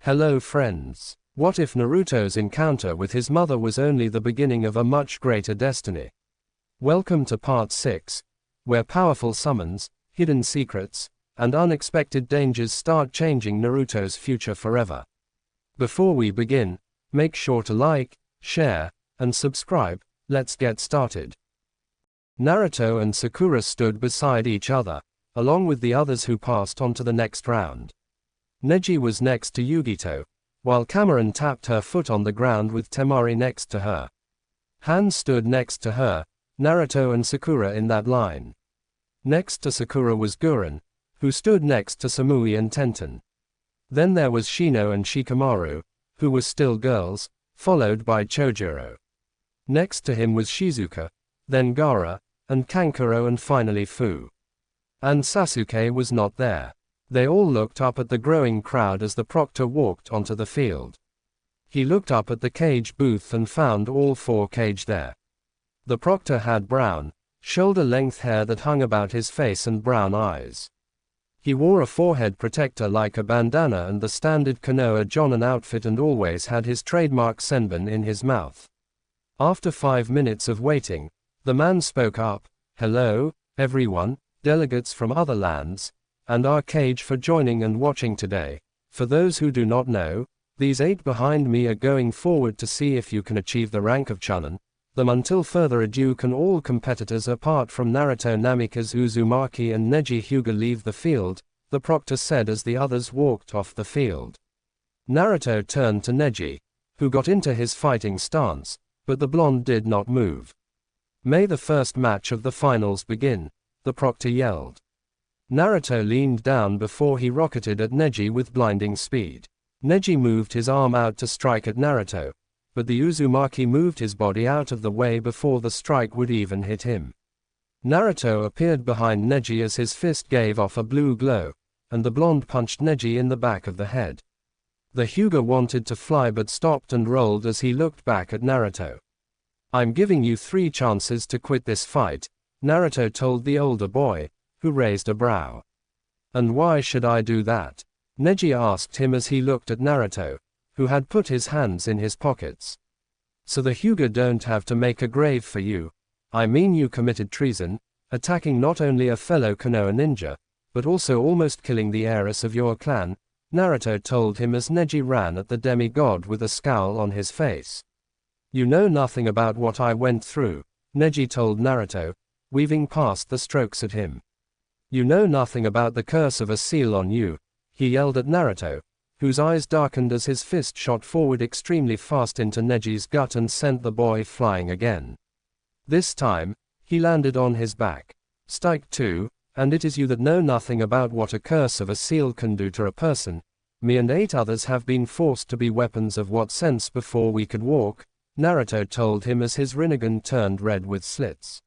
Hello friends. What if Naruto's encounter with his mother was only the beginning of a much greater destiny? Welcome to Part 6, where powerful summons, hidden secrets, and unexpected dangers start changing Naruto's future forever. Before we begin, make sure to like, share, and subscribe. Let's get started. Naruto and Sakura stood beside each other, along with the others who passed on to the next round. Neji was next to Yugito, while Cameron tapped her foot on the ground with Temari next to her. Han stood next to her, Naruto and Sakura in that line. Next to Sakura was Guren, who stood next to Samui and Tenten. Then there was Shino and Shikamaru, who were still girls, followed by Chojuro. Next to him was Shizuka, then Gaara, and Kankuro and finally Fu. And Sasuke was not there. They all looked up at the growing crowd as the proctor walked onto the field. He looked up at the cage booth and found all four caged there. The proctor had brown, shoulder-length hair that hung about his face and brown eyes. He wore a forehead protector like a bandana and the standard Konoha Jonin outfit and always had his trademark senbon in his mouth. After 5 minutes of waiting, the man spoke up. "Hello, everyone, delegates from other lands, and our cage for joining and watching today. For those who do not know, these 8 behind me are going forward to see if you can achieve the rank of Chunin. Them until further ado can all competitors apart from Naruto Namikaze Uzumaki and Neji Hyuga leave the field," the proctor said as the others walked off the field. Naruto turned to Neji, who got into his fighting stance, but the blonde did not move. "May the first match of the finals begin," the proctor yelled. Naruto leaned down before he rocketed at Neji with blinding speed. Neji moved his arm out to strike at Naruto, but the Uzumaki moved his body out of the way before the strike would even hit him. Naruto appeared behind Neji as his fist gave off a blue glow, and the blonde punched Neji in the back of the head. The Hyuga wanted to fly but stopped and rolled as he looked back at Naruto. "I'm giving you 3 chances to quit this fight," Naruto told the older boy, who raised a brow. "And why should I do that?" Neji asked him as he looked at Naruto, who had put his hands in his pockets. "So the Hyuga don't have to make a grave for you. I mean you committed treason, attacking not only a fellow Konoha ninja, but also almost killing the heiress of your clan," Naruto told him as Neji ran at the demigod with a scowl on his face. "You know nothing about what I went through," Neji told Naruto, weaving past the strokes at him. "You know nothing about the curse of a seal on you," he yelled at Naruto, whose eyes darkened as his fist shot forward extremely fast into Neji's gut and sent the boy flying again. This time, he landed on his back. "Strike 2, and it is you that know nothing about what a curse of a seal can do to a person. Me and 8 others have been forced to be weapons of what sense before we could walk," Naruto told him as his Rinnegan turned red with slits.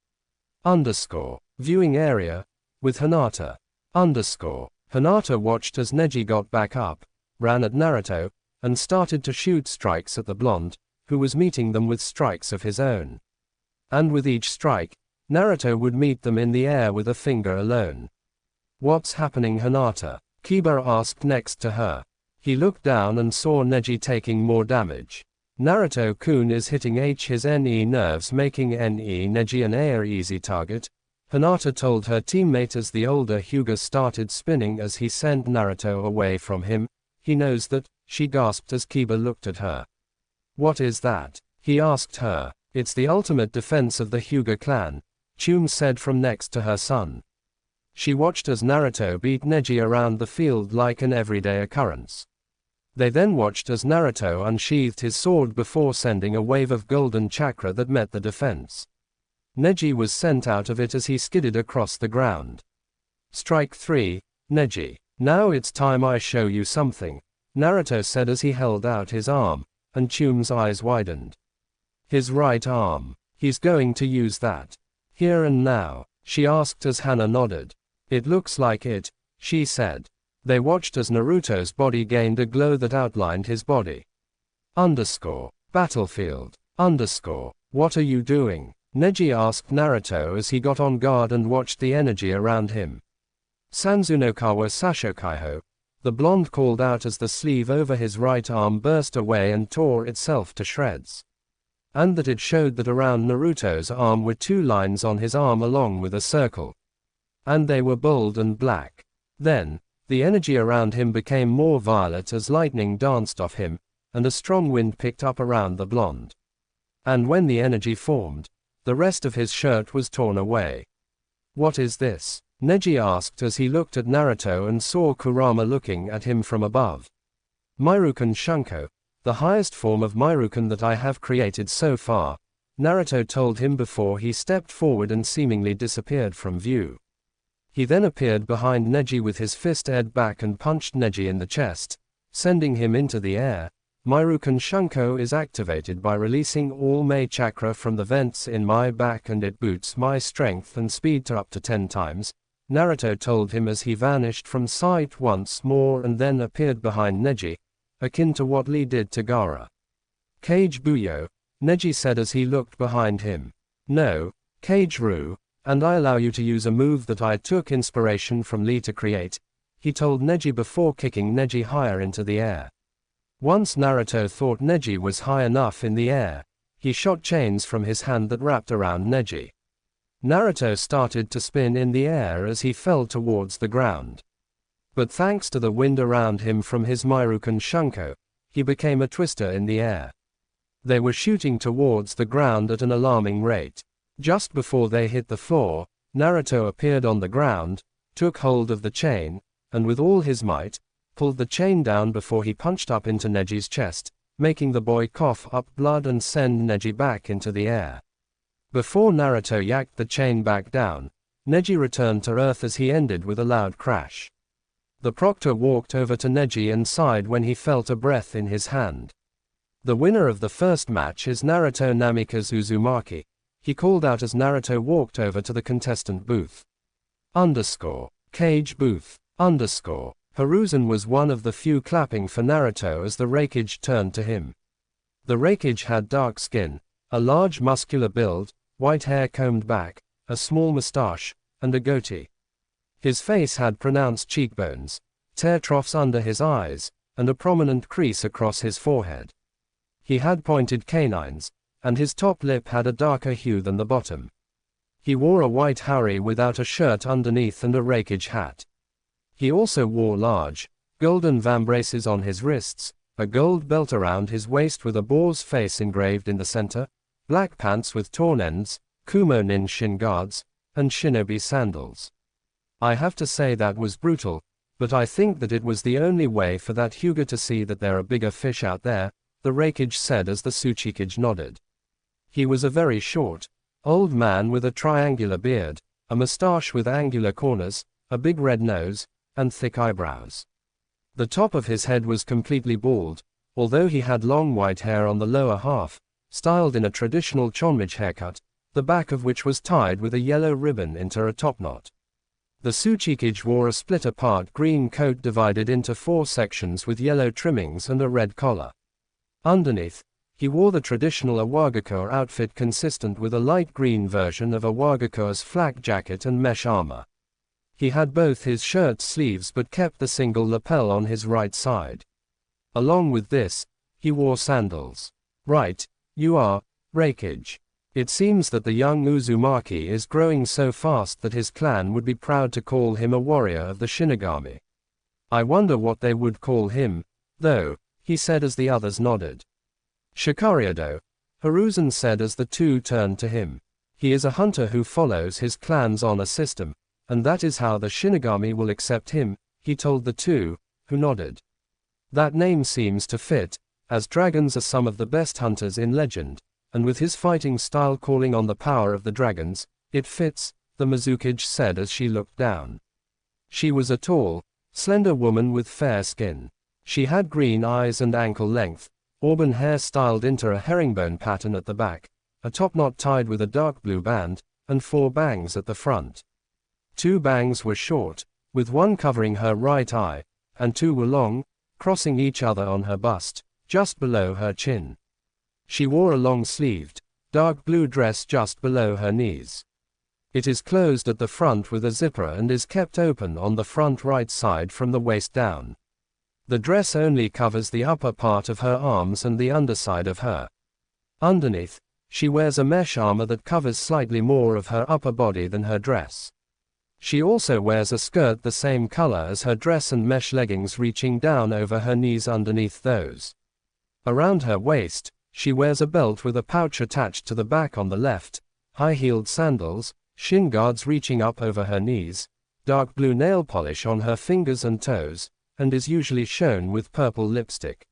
Viewing area, with Hinata. Hinata watched as Neji got back up, ran at Naruto, and started to shoot strikes at the blonde, who was meeting them with strikes of his own. And with each strike, Naruto would meet them in the air with a finger alone. "What's happening, Hinata?" Kiba asked next to her. He looked down and saw Neji taking more damage. "Naruto-kun is hitting his NE nerves, making Neji an air easy target," Hinata told her teammate as the older Hyuga started spinning as he sent Naruto away from him. "He knows that," she gasped as Kiba looked at her. "What is that?" he asked her. "It's the ultimate defense of the Hyuga clan," Chum said from next to her son. She watched as Naruto beat Neji around the field like an everyday occurrence. They then watched as Naruto unsheathed his sword before sending a wave of golden chakra that met the defense. Neji was sent out of it as he skidded across the ground. "Strike 3, Neji. Now it's time I show you something," Naruto said as he held out his arm, and Chum's eyes widened. "His right arm. He's going to use that. Here and now?" she asked as Hana nodded. "It looks like it," she said. They watched as Naruto's body gained a glow that outlined his body. Battlefield. What are you doing? Neji asked Naruto as he got on guard and watched the energy around him. "Sanzunokawa Sashokaiho," the blonde called out as the sleeve over his right arm burst away and tore itself to shreds. And that it showed that around Naruto's arm were 2 lines on his arm along with a circle. And they were bold and black. Then, the energy around him became more violet as lightning danced off him, and a strong wind picked up around the blonde. And when the energy formed, the rest of his shirt was torn away. "What is this?" Neji asked as he looked at Naruto and saw Kurama looking at him from above. "Myrukan Shunko, the highest form of Myrukan that I have created so far," Naruto told him before he stepped forward and seemingly disappeared from view. He then appeared behind Neji with his fist aired back and punched Neji in the chest, sending him into the air. "Myrukan Shunko is activated by releasing all Mei chakra from the vents in my back and it boosts my strength and speed to up to 10 times, Naruto told him as he vanished from sight once more and then appeared behind Neji, akin to what Lee did to Gaara. "Kage Buyo," Neji said as he looked behind him. "No, Kage Ru, and I allow you to use a move that I took inspiration from Lee to create," he told Neji before kicking Neji higher into the air. Once Naruto thought Neji was high enough in the air, he shot chains from his hand that wrapped around Neji. Naruto started to spin in the air as he fell towards the ground. But thanks to the wind around him from his Myrukan Shunko, he became a twister in the air. They were shooting towards the ground at an alarming rate. Just before they hit the floor, Naruto appeared on the ground, took hold of the chain, and with all his might, pulled the chain down before he punched up into Neji's chest, making the boy cough up blood and send Neji back into the air. Before Naruto yacked the chain back down, Neji returned to Earth as he ended with a loud crash. The proctor walked over to Neji and sighed when he felt a breath in his hand. "The winner of the first match is Naruto Namikaze Uzumaki," he called out as Naruto walked over to the contestant booth. Cage booth. Hiruzen was one of the few clapping for Naruto as the Raikage turned to him. The Raikage had dark skin, a large muscular build, white hair combed back, a small mustache, and a goatee. His face had pronounced cheekbones, tear troughs under his eyes, and a prominent crease across his forehead. He had pointed canines, and his top lip had a darker hue than the bottom. He wore a white haori without a shirt underneath and a Raikage hat. He also wore large, golden vambraces on his wrists, a gold belt around his waist with a boar's face engraved in the center, black pants with torn ends, Kumo nin shin guards, and shinobi sandals. "I have to say that was brutal, but I think that it was the only way for that Hyuga to see that there are bigger fish out there," the Raikage said as the Tsuchikage nodded. He was a very short, old man with a triangular beard, a mustache with angular corners, a big red nose, and thick eyebrows. The top of his head was completely bald, although he had long white hair on the lower half, styled in a traditional chonmage haircut, the back of which was tied with a yellow ribbon into a topknot. The Tsuchikage wore a split-apart green coat divided into 4 sections with yellow trimmings and a red collar. Underneath, he wore the traditional Awagakure outfit consistent with a light green version of Awagakure's flak jacket and mesh armor. He had both his shirt sleeves but kept the single lapel on his right side. Along with this, he wore sandals. "Right, you are, Raikage. It seems that the young Uzumaki is growing so fast that his clan would be proud to call him a warrior of the Shinigami. I wonder what they would call him, though," he said as the others nodded. "Shikariado," Hiruzen said as the two turned to him. "He is a hunter who follows his clan's honor system, and that is how the Shinigami will accept him," he told the two, who nodded. "That name seems to fit, as dragons are some of the best hunters in legend, and with his fighting style calling on the power of the dragons, it fits," the Mizukage said as she looked down. She was a tall, slender woman with fair skin. She had green eyes and ankle-length, auburn hair styled into a herringbone pattern at the back, a topknot tied with a dark blue band, and 4 bangs at the front. 2 bangs were short, with one covering her right eye, and 2 were long, crossing each other on her bust, just below her chin. She wore a long-sleeved, dark blue dress just below her knees. It is closed at the front with a zipper and is kept open on the front right side from the waist down. The dress only covers the upper part of her arms and the underside of her. Underneath, she wears a mesh armor that covers slightly more of her upper body than her dress. She also wears a skirt the same color as her dress and mesh leggings reaching down over her knees underneath those. Around her waist, she wears a belt with a pouch attached to the back on the left, high-heeled sandals, shin guards reaching up over her knees, dark blue nail polish on her fingers and toes, and is usually shown with purple lipstick.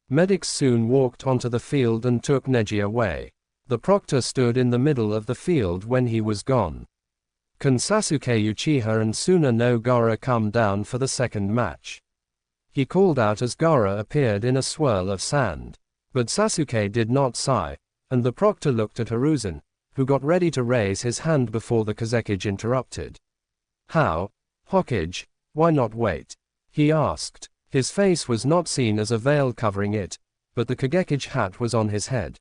Medics soon walked onto the field and took Neji away. The proctor stood in the middle of the field when he was gone. Can Sasuke Uchiha and Suna no Gaara come down for the second match? He called out as Gaara appeared in a swirl of sand. But Sasuke did not sigh, and the proctor looked at Hiruzen, who got ready to raise his hand before the Kazekage interrupted. How? Hokage, why not wait? He asked. His face was not seen as a veil covering it, but the Kagekage hat was on his head.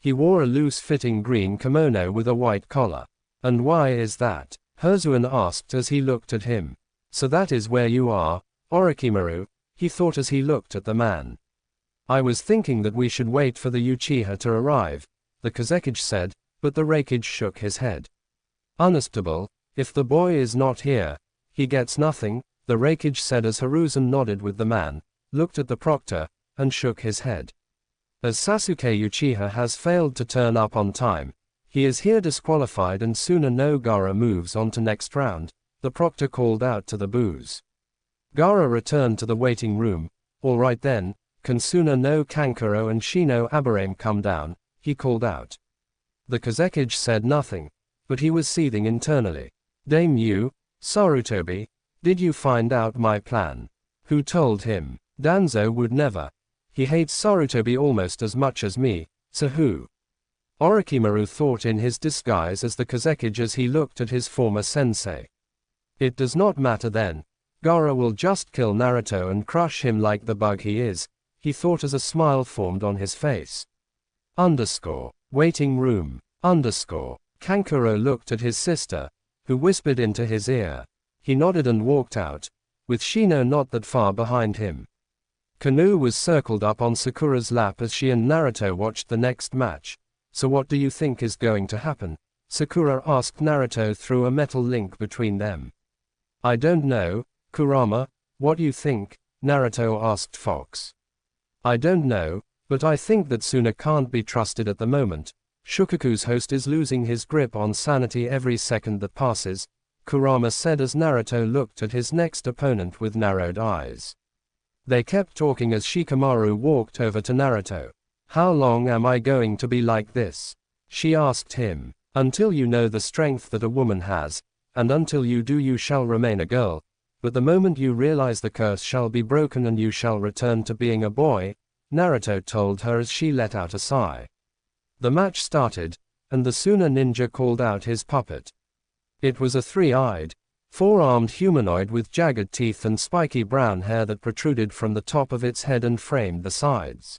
He wore a loose-fitting green kimono with a white collar. And why is that? Hiruzen asked as he looked at him. So that is where you are, Orochimaru, he thought as he looked at the man. I was thinking that we should wait for the Uchiha to arrive, the Kazekage said, but the Raikage shook his head. Understandable, if the boy is not here, he gets nothing, the Raikage said as Hiruzen nodded with the man, looked at the proctor, and shook his head. As Sasuke Uchiha has failed to turn up on time, he is here disqualified and Suna no Gaara moves on to next round, the proctor called out to the boos. Gaara returned to the waiting room. All right then, can Suna no Kankuro and Shino Aburame come down, he called out. The Kazekage said nothing, but he was seething internally. Damn you, Sarutobi, did you find out my plan? Who told him? Danzo would never. He hates Sarutobi almost as much as me, so who? Orochimaru thought in his disguise as the Kazekage as he looked at his former sensei. It does not matter then. Gaara will just kill Naruto and crush him like the bug he is, he thought as a smile formed on his face. Waiting room. Kankuro looked at his sister, who whispered into his ear. He nodded and walked out, with Shino not that far behind him. Kanu was circled up on Sakura's lap as she and Naruto watched the next match. So what do you think is going to happen? Sakura asked Naruto through a metal link between them. I don't know, Kurama, what do you think? Naruto asked Fox. I don't know, but I think that Suna can't be trusted at the moment. Shukaku's host is losing his grip on sanity every second that passes, Kurama said as Naruto looked at his next opponent with narrowed eyes. They kept talking as Shikamaru walked over to Naruto. How long am I going to be like this? She asked him. Until you know the strength that a woman has, and until you do you shall remain a girl, but the moment you realize the curse shall be broken and you shall return to being a boy, Naruto told her as she let out a sigh. The match started, and the Suna ninja called out his puppet. It was a three-eyed, four-armed humanoid with jagged teeth and spiky brown hair that protruded from the top of its head and framed the sides.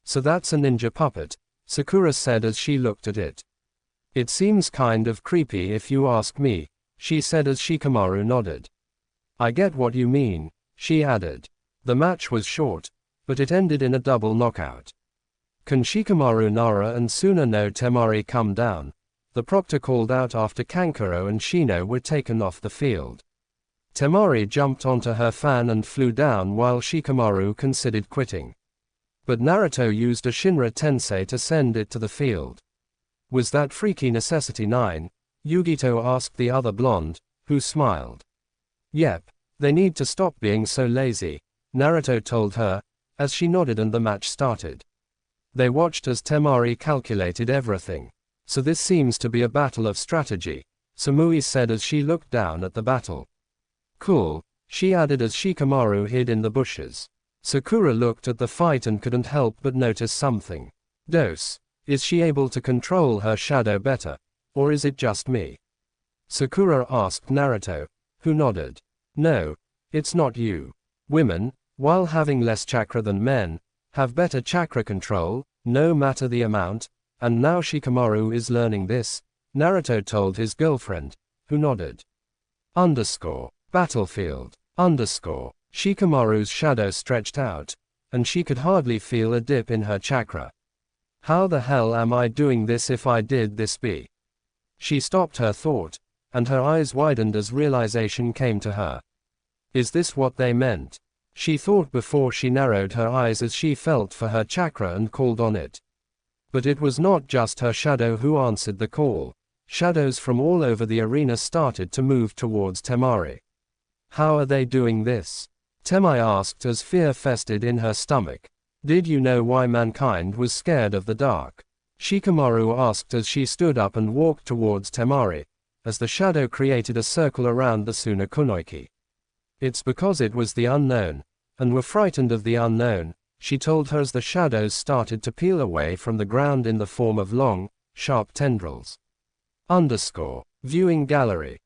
So that's a ninja puppet, Sakura said as she looked at it. It seems kind of creepy if you ask me, she said as Shikamaru nodded. I get what you mean, she added. The match was short, but it ended in a double knockout. Can Shikamaru Nara and Suna no Temari come down? The proctor called out after Kankuro and Shino were taken off the field. Temari jumped onto her fan and flew down while Shikamaru considered quitting. But Naruto used a Shinra Tensei to send it to the field. Was that freaky necessity 9? Yugito asked the other blonde, who smiled. Yep, they need to stop being so lazy, Naruto told her, as she nodded and the match started. They watched as Temari calculated everything. So this seems to be a battle of strategy, Samui said as she looked down at the battle. Cool, she added as Shikamaru hid in the bushes. Sakura looked at the fight and couldn't help but notice something. Dose, is she able to control her shadow better, or is it just me? Sakura asked Naruto, who nodded. No, it's not you. Women, while having less chakra than men, have better chakra control, no matter the amount, and now Shikamaru is learning this, Naruto told his girlfriend, who nodded. Battlefield. Shikamaru's shadow stretched out, and she could hardly feel a dip in her chakra. How the hell am I doing this if I did this be? She stopped her thought, and her eyes widened as realization came to her. Is this what they meant? She thought before she narrowed her eyes as she felt for her chakra and called on it. But it was not just her shadow who answered the call. Shadows from all over the arena started to move towards Temari. How are they doing this? Temai asked as fear festered in her stomach. Did you know why mankind was scared of the dark? Shikamaru asked as she stood up and walked towards Temari, as the shadow created a circle around the Tsunakunoiki. It's because it was the unknown, and were frightened of the unknown, she told her as the shadows started to peel away from the ground in the form of long, sharp tendrils. Viewing gallery.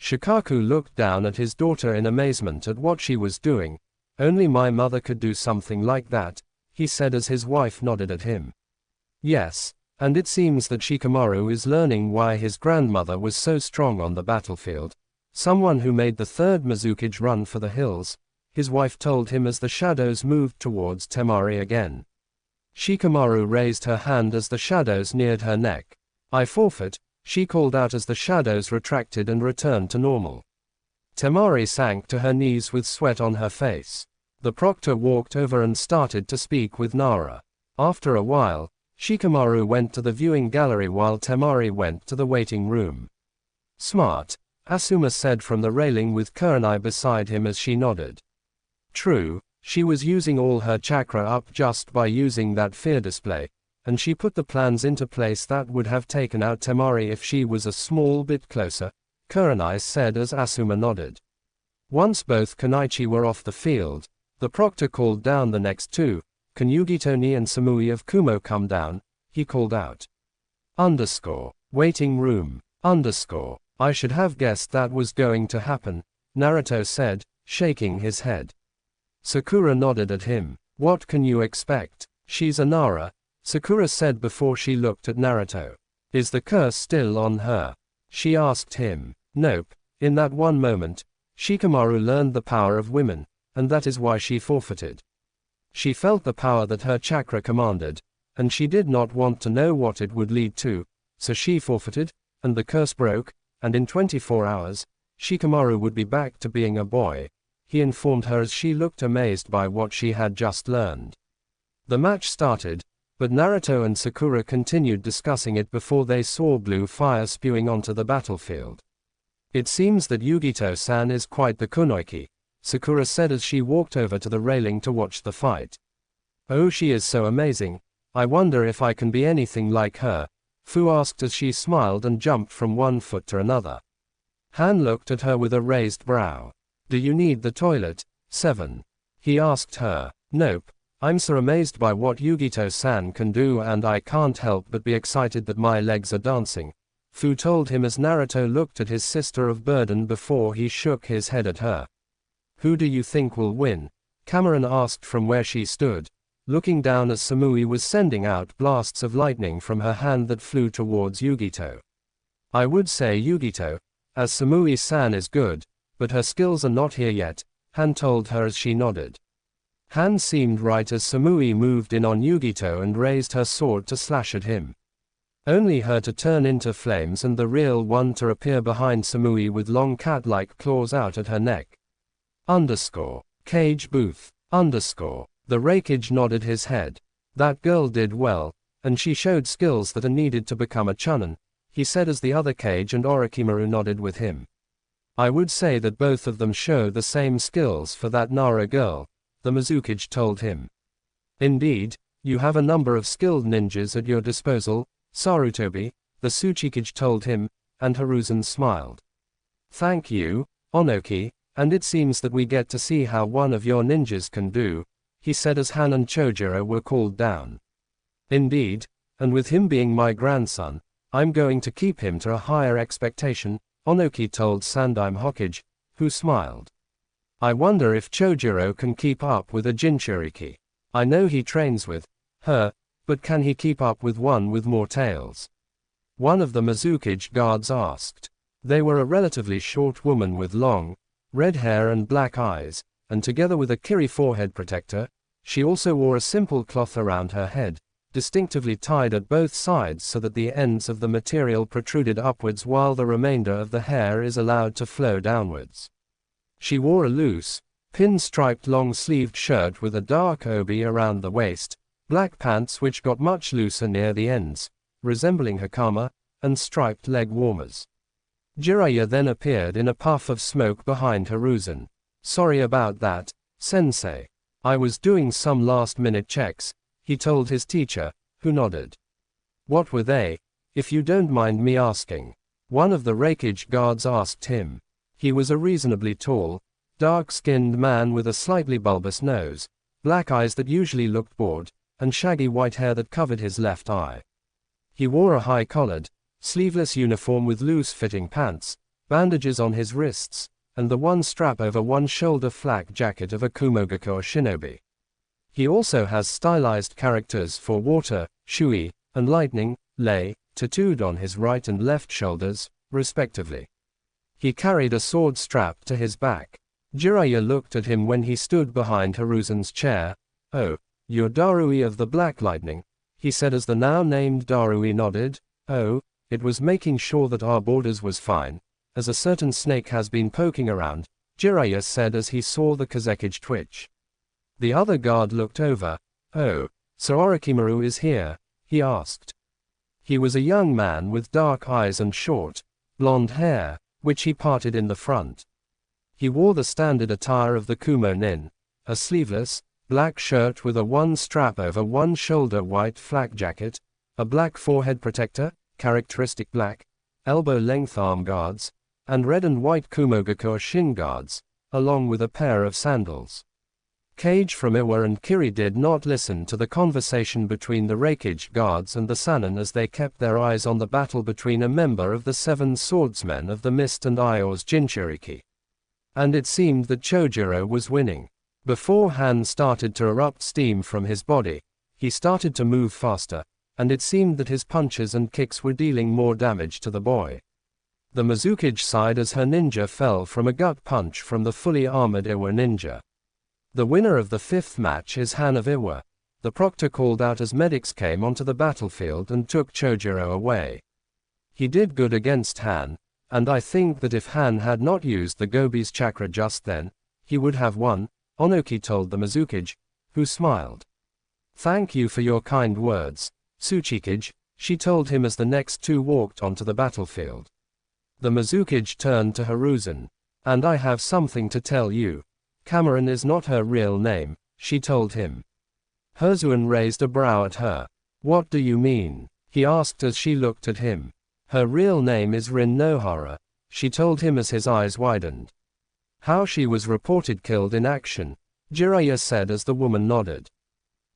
Shikaku looked down at his daughter in amazement at what she was doing. Only my mother could do something like that, he said as his wife nodded at him. Yes, and it seems that Shikamaru is learning why his grandmother was so strong on the battlefield. Someone who made the third Mizukage run for the hills, his wife told him as the shadows moved towards Temari again. Shikamaru raised her hand as the shadows neared her neck. I forfeit, she called out as the shadows retracted and returned to normal. Temari sank to her knees with sweat on her face. The proctor walked over and started to speak with Nara. After a while, Shikamaru went to the viewing gallery while Temari went to the waiting room. Smart, Asuma said from the railing with Kurenai beside him as she nodded. True, she was using all her chakra up just by using that fear display, and she put the plans into place that would have taken out Temari if she was a small bit closer, Kurenai said as Asuma nodded. Once both Kenichi were off the field, the proctor called down the next two. Can Yugito-ni and Samui of Kumo come down? He called out. Waiting room. I should have guessed that was going to happen, Naruto said, shaking his head. Sakura nodded at him. What can you expect? She's a Nara, Sakura said before she looked at Naruto. Is the curse still on her? She asked him. Nope. In that one moment, Shikamaru learned the power of women, and that is why she forfeited. She felt the power that her chakra commanded, and she did not want to know what it would lead to, so she forfeited, and the curse broke, and in 24 hours, Shikamaru would be back to being a boy, he informed her as she looked amazed by what she had just learned. The match started, but Naruto and Sakura continued discussing it before they saw blue fire spewing onto the battlefield. It seems that Yugito-san is quite the kunoiki, Sakura said as she walked over to the railing to watch the fight. Oh, she is so amazing. I wonder if I can be anything like her, Fu asked as she smiled and jumped from one foot to another. Han looked at her with a raised brow. Do you need the toilet, 7? He asked her. Nope, I'm so amazed by what Yugito-san can do and I can't help but be excited that my legs are dancing, Fu told him as Naruto looked at his sister of burden before he shook his head at her. Who do you think will win? Cameron asked from where she stood, looking down as Samui was sending out blasts of lightning from her hand that flew towards Yugito. I would say Yugito, as Samui-san is good, but her skills are not here yet, Han told her as she nodded. Han seemed right as Samui moved in on Yugito and raised her sword to slash at him. Only her to turn into flames and the real one to appear behind Samui with long cat-like claws out at her neck. Cage booth. The Raikage nodded his head. That girl did well, and she showed skills that are needed to become a Chunin, he said as the other Cage and Orochimaru nodded with him. I would say that both of them show the same skills for that Nara girl, the Mizukage told him. Indeed, you have a number of skilled ninjas at your disposal, Sarutobi, the Tsuchikage told him, and Hiruzen smiled. Thank you, Onoki. And it seems that we get to see how one of your ninjas can do, he said as Han and Chojiro were called down. Indeed, and with him being my grandson, I'm going to keep him to a higher expectation, Onoki told Sandaime Hokage, who smiled. I wonder if Chojiro can keep up with a Jinchuriki. I know he trains with her, but can he keep up with one with more tails? One of the Mizukage guards asked. They were a relatively short woman with long, red hair and black eyes, and together with a kiri forehead protector, she also wore a simple cloth around her head, distinctively tied at both sides so that the ends of the material protruded upwards while the remainder of the hair is allowed to flow downwards. She wore a loose, pin-striped long-sleeved shirt with a dark obi around the waist, black pants which got much looser near the ends, resembling hakama, and striped leg warmers. Jiraiya then appeared in a puff of smoke behind Hiruzen. "Sorry about that, sensei. I was doing some last-minute checks," he told his teacher, who nodded. "What were they, if you don't mind me asking?" one of the Reikage guards asked him. He was a reasonably tall, dark-skinned man with a slightly bulbous nose, black eyes that usually looked bored, and shaggy white hair that covered his left eye. He wore a high-collared, sleeveless uniform with loose-fitting pants, bandages on his wrists, and the one strap over one shoulder flak jacket of a Kumogakure shinobi. He also has stylized characters for water, shui, and lightning, lei, tattooed on his right and left shoulders, respectively. He carried a sword strapped to his back. Jiraiya looked at him when he stood behind Hiruzen's chair. "Oh, you're Darui of the Black Lightning," he said as the now-named Darui nodded. "Oh, it was making sure that our borders was fine, as a certain snake has been poking around," Jiraiya said as he saw the Kazekage twitch. The other guard looked over. "Oh, so Orochimaru is here?" he asked. He was a young man with dark eyes and short, blonde hair, which he parted in the front. He wore the standard attire of the Kumo nin, a sleeveless, black shirt with a one strap over one shoulder white flak jacket, a black forehead protector, characteristic black, elbow-length arm guards, and red and white Kumogakure shin guards, along with a pair of sandals. Kage from Iwa and Kiri did not listen to the conversation between the Reikage guards and the Sannin as they kept their eyes on the battle between a member of the Seven Swordsmen of the Mist and Io's Jinchuriki. And it seemed that Chojuro was winning. Before Han started to erupt steam from his body, he started to move faster, and it seemed that his punches and kicks were dealing more damage to the boy. The Mizukage sighed as her ninja fell from a gut punch from the fully armored Iwa ninja. The winner of the fifth match is Han of Iwa, the proctor called out as medics came onto the battlefield and took Chojuro away. He did good against Han, and I think that if Han had not used the Gobi's chakra just then, he would have won, Onoki told the Mizukage, who smiled. "Thank you for your kind words, Tsuchikage," she told him as the next two walked onto the battlefield. The Mizukage turned to Hiruzen. "And I have something to tell you. Cameron is not her real name," she told him. Hiruzen raised a brow at her. "What do you mean?" he asked as she looked at him. "Her real name is Rin Nohara," she told him as his eyes widened. "How she was reported killed in action," Jiraiya said as the woman nodded.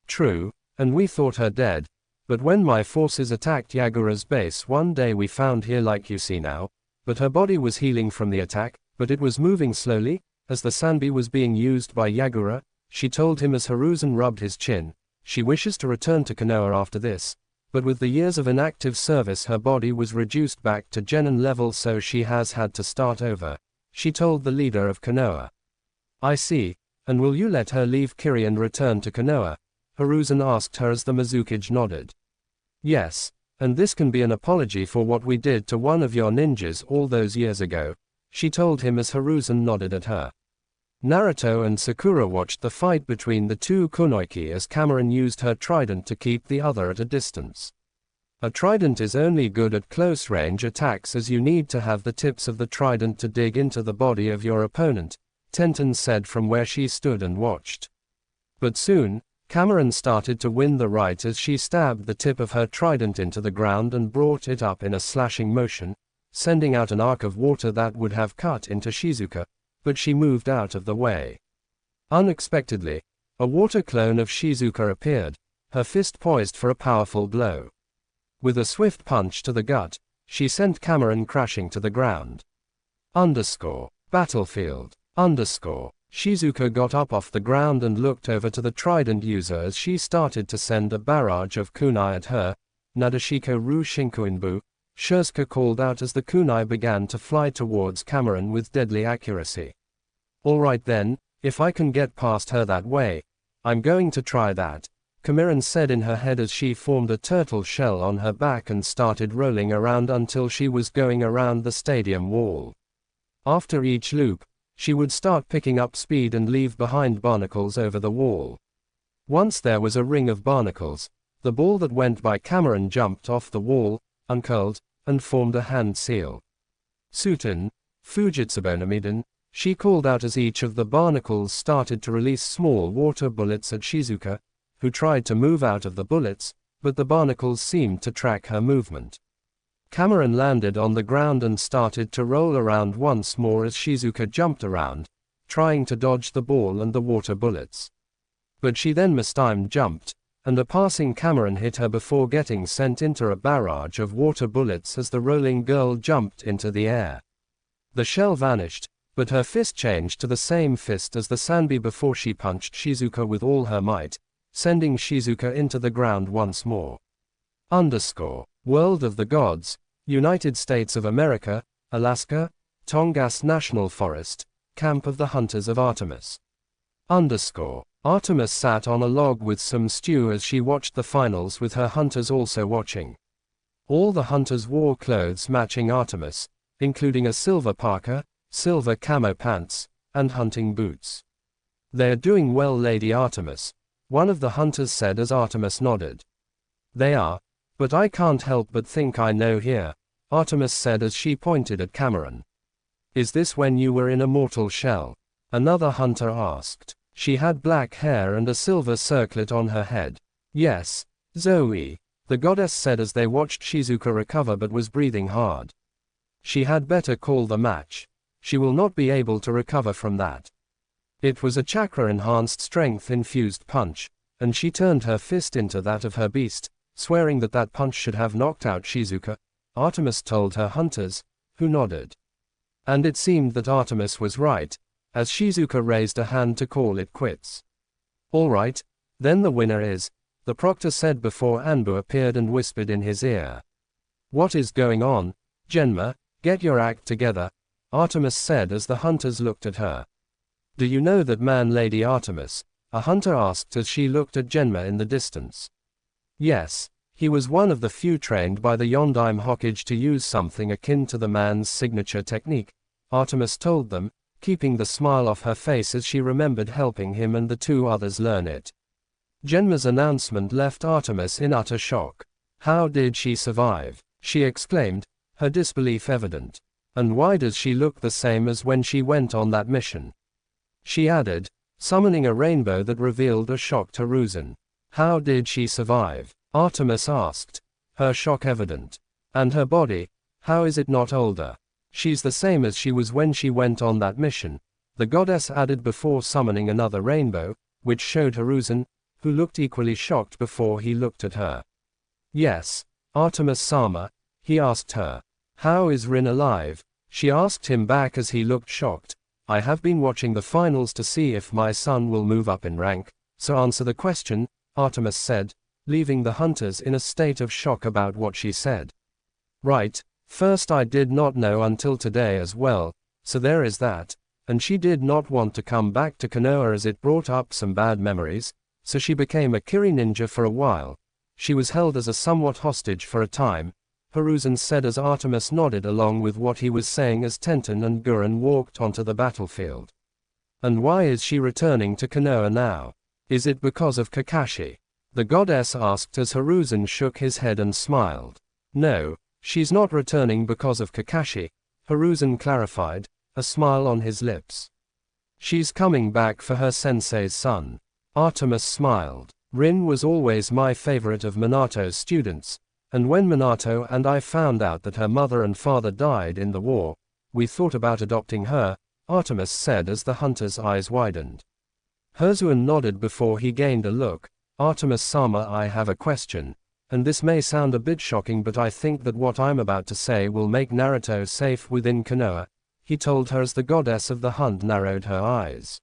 "True, and we thought her dead, but when my forces attacked Yagura's base one day we found here like you see now, but her body was healing from the attack, but it was moving slowly, as the Sanbi was being used by Yagura," she told him as Hiruzen rubbed his chin. "She wishes to return to Konoha after this, but with the years of inactive service her body was reduced back to Genin level so she has had to start over," she told the leader of Konoha. "I see, and will you let her leave Kiri and return to Konoha?" Hiruzen asked her as the Mizukage nodded. "Yes, and this can be an apology for what we did to one of your ninjas all those years ago," she told him as Hiruzen nodded at her. Naruto and Sakura watched the fight between the two kunoichi as Cameron used her trident to keep the other at a distance. A trident is only good at close-range attacks as you need to have the tips of the trident to dig into the body of your opponent, Tenten said from where she stood and watched. But soon, Cameron started to win the right as she stabbed the tip of her trident into the ground and brought it up in a slashing motion, sending out an arc of water that would have cut into Shizuka, but she moved out of the way. Unexpectedly, a water clone of Shizuka appeared, her fist poised for a powerful blow. With a swift punch to the gut, she sent Cameron crashing to the ground. Battlefield. Shizuka got up off the ground and looked over to the trident user as she started to send a barrage of kunai at her. "Nadeshiko ru shinkuinbu," Shursuke called out as the kunai began to fly towards Cameron with deadly accuracy. "All right then, If I can get past her that way, I'm going to try that, Cameron said in her head as she formed a turtle shell on her back and started rolling around until she was going around the stadium wall. After each loop, she would start picking up speed and leave behind barnacles over the wall. Once there was a ring of barnacles, the ball that went by Cameron jumped off the wall, uncurled, and formed a hand seal. Sutin, Fujitsubonamiden, she called out as each of the barnacles started to release small water bullets at Shizuka, who tried to move out of the bullets, but the barnacles seemed to track her movement. Cameron landed on the ground and started to roll around once more as Shizuka jumped around, trying to dodge the ball and the water bullets. But she then mistimed jumped, and a passing Cameron hit her before getting sent into a barrage of water bullets as the rolling girl jumped into the air. The shell vanished, but her fist changed to the same fist as the Sanbi before she punched Shizuka with all her might, sending Shizuka into the ground once more. World of the Gods, United States of America, Alaska, Tongass National Forest, Camp of the Hunters of Artemis. Artemis sat on a log with some stew as she watched the finals with her hunters also watching. All the hunters wore clothes matching Artemis, including a silver parka, silver camo pants, and hunting boots. "They're doing well, Lady Artemis," one of the hunters said as Artemis nodded. "They are, but I can't help but think I know here," Artemis said as she pointed at Cameron. "Is this when you were in a mortal shell?" another hunter asked. She had black hair and a silver circlet on her head. "Yes, Zoe," the goddess said as they watched Shizuka recover but was breathing hard. "She had better call the match. She will not be able to recover from that." It was a chakra-enhanced strength-infused punch, and she turned her fist into that of her beast, swearing that that punch should have knocked out Shizuka, Artemis told her hunters, who nodded. And it seemed that Artemis was right, as Shizuka raised a hand to call it quits. "All right, then the winner is," the proctor said before Anbu appeared and whispered in his ear. "What is going on, Genma? Get your act together," Artemis said as the hunters looked at her. "Do you know that man, Lady Artemis?" a hunter asked as she looked at Genma in the distance. Yes, he was one of the few trained by the Yondaime Hokage to use something akin to the man's signature technique, Artemis told them, keeping the smile off her face as she remembered helping him and the two others learn it. Genma's announcement left Artemis in utter shock. How did she survive? She exclaimed, her disbelief evident. And why does she look the same as when she went on that mission? She added, summoning a rainbow that revealed a shocked Hiruzen. How did she survive? Artemis asked, her shock evident. And her body, how is it not older? She's the same as she was when she went on that mission, the goddess added before summoning another rainbow, which showed Hiruzen, who looked equally shocked before he looked at her. Yes, Artemis-sama, he asked her. How is Rin alive? She asked him back as he looked shocked. I have been watching the finals to see if my son will move up in rank, so answer the question, Artemis said, leaving the hunters in a state of shock about what she said. Right. First I did not know until today as well, so there is that, and she did not want to come back to Konoha as it brought up some bad memories, so she became a Kiri ninja for a while. She was held as a somewhat hostage for a time, Hiruzen said as Artemis nodded along with what he was saying as Tenten and Gurren walked onto the battlefield. And why is she returning to Konoha now? Is it because of Kakashi? The goddess asked as Hiruzen shook his head and smiled. No. She's not returning because of Kakashi, Hiruzen clarified, a smile on his lips. She's coming back for her sensei's son. Artemis smiled. Rin was always my favorite of Minato's students, and when Minato and I found out that her mother and father died in the war, we thought about adopting her, Artemis said as the hunter's eyes widened. Hiruzen nodded before he gained a look. Artemis-sama, I have a question. And this may sound a bit shocking, but I think that what I'm about to say will make Naruto safe within Konoha, he told her as the goddess of the hunt narrowed her eyes.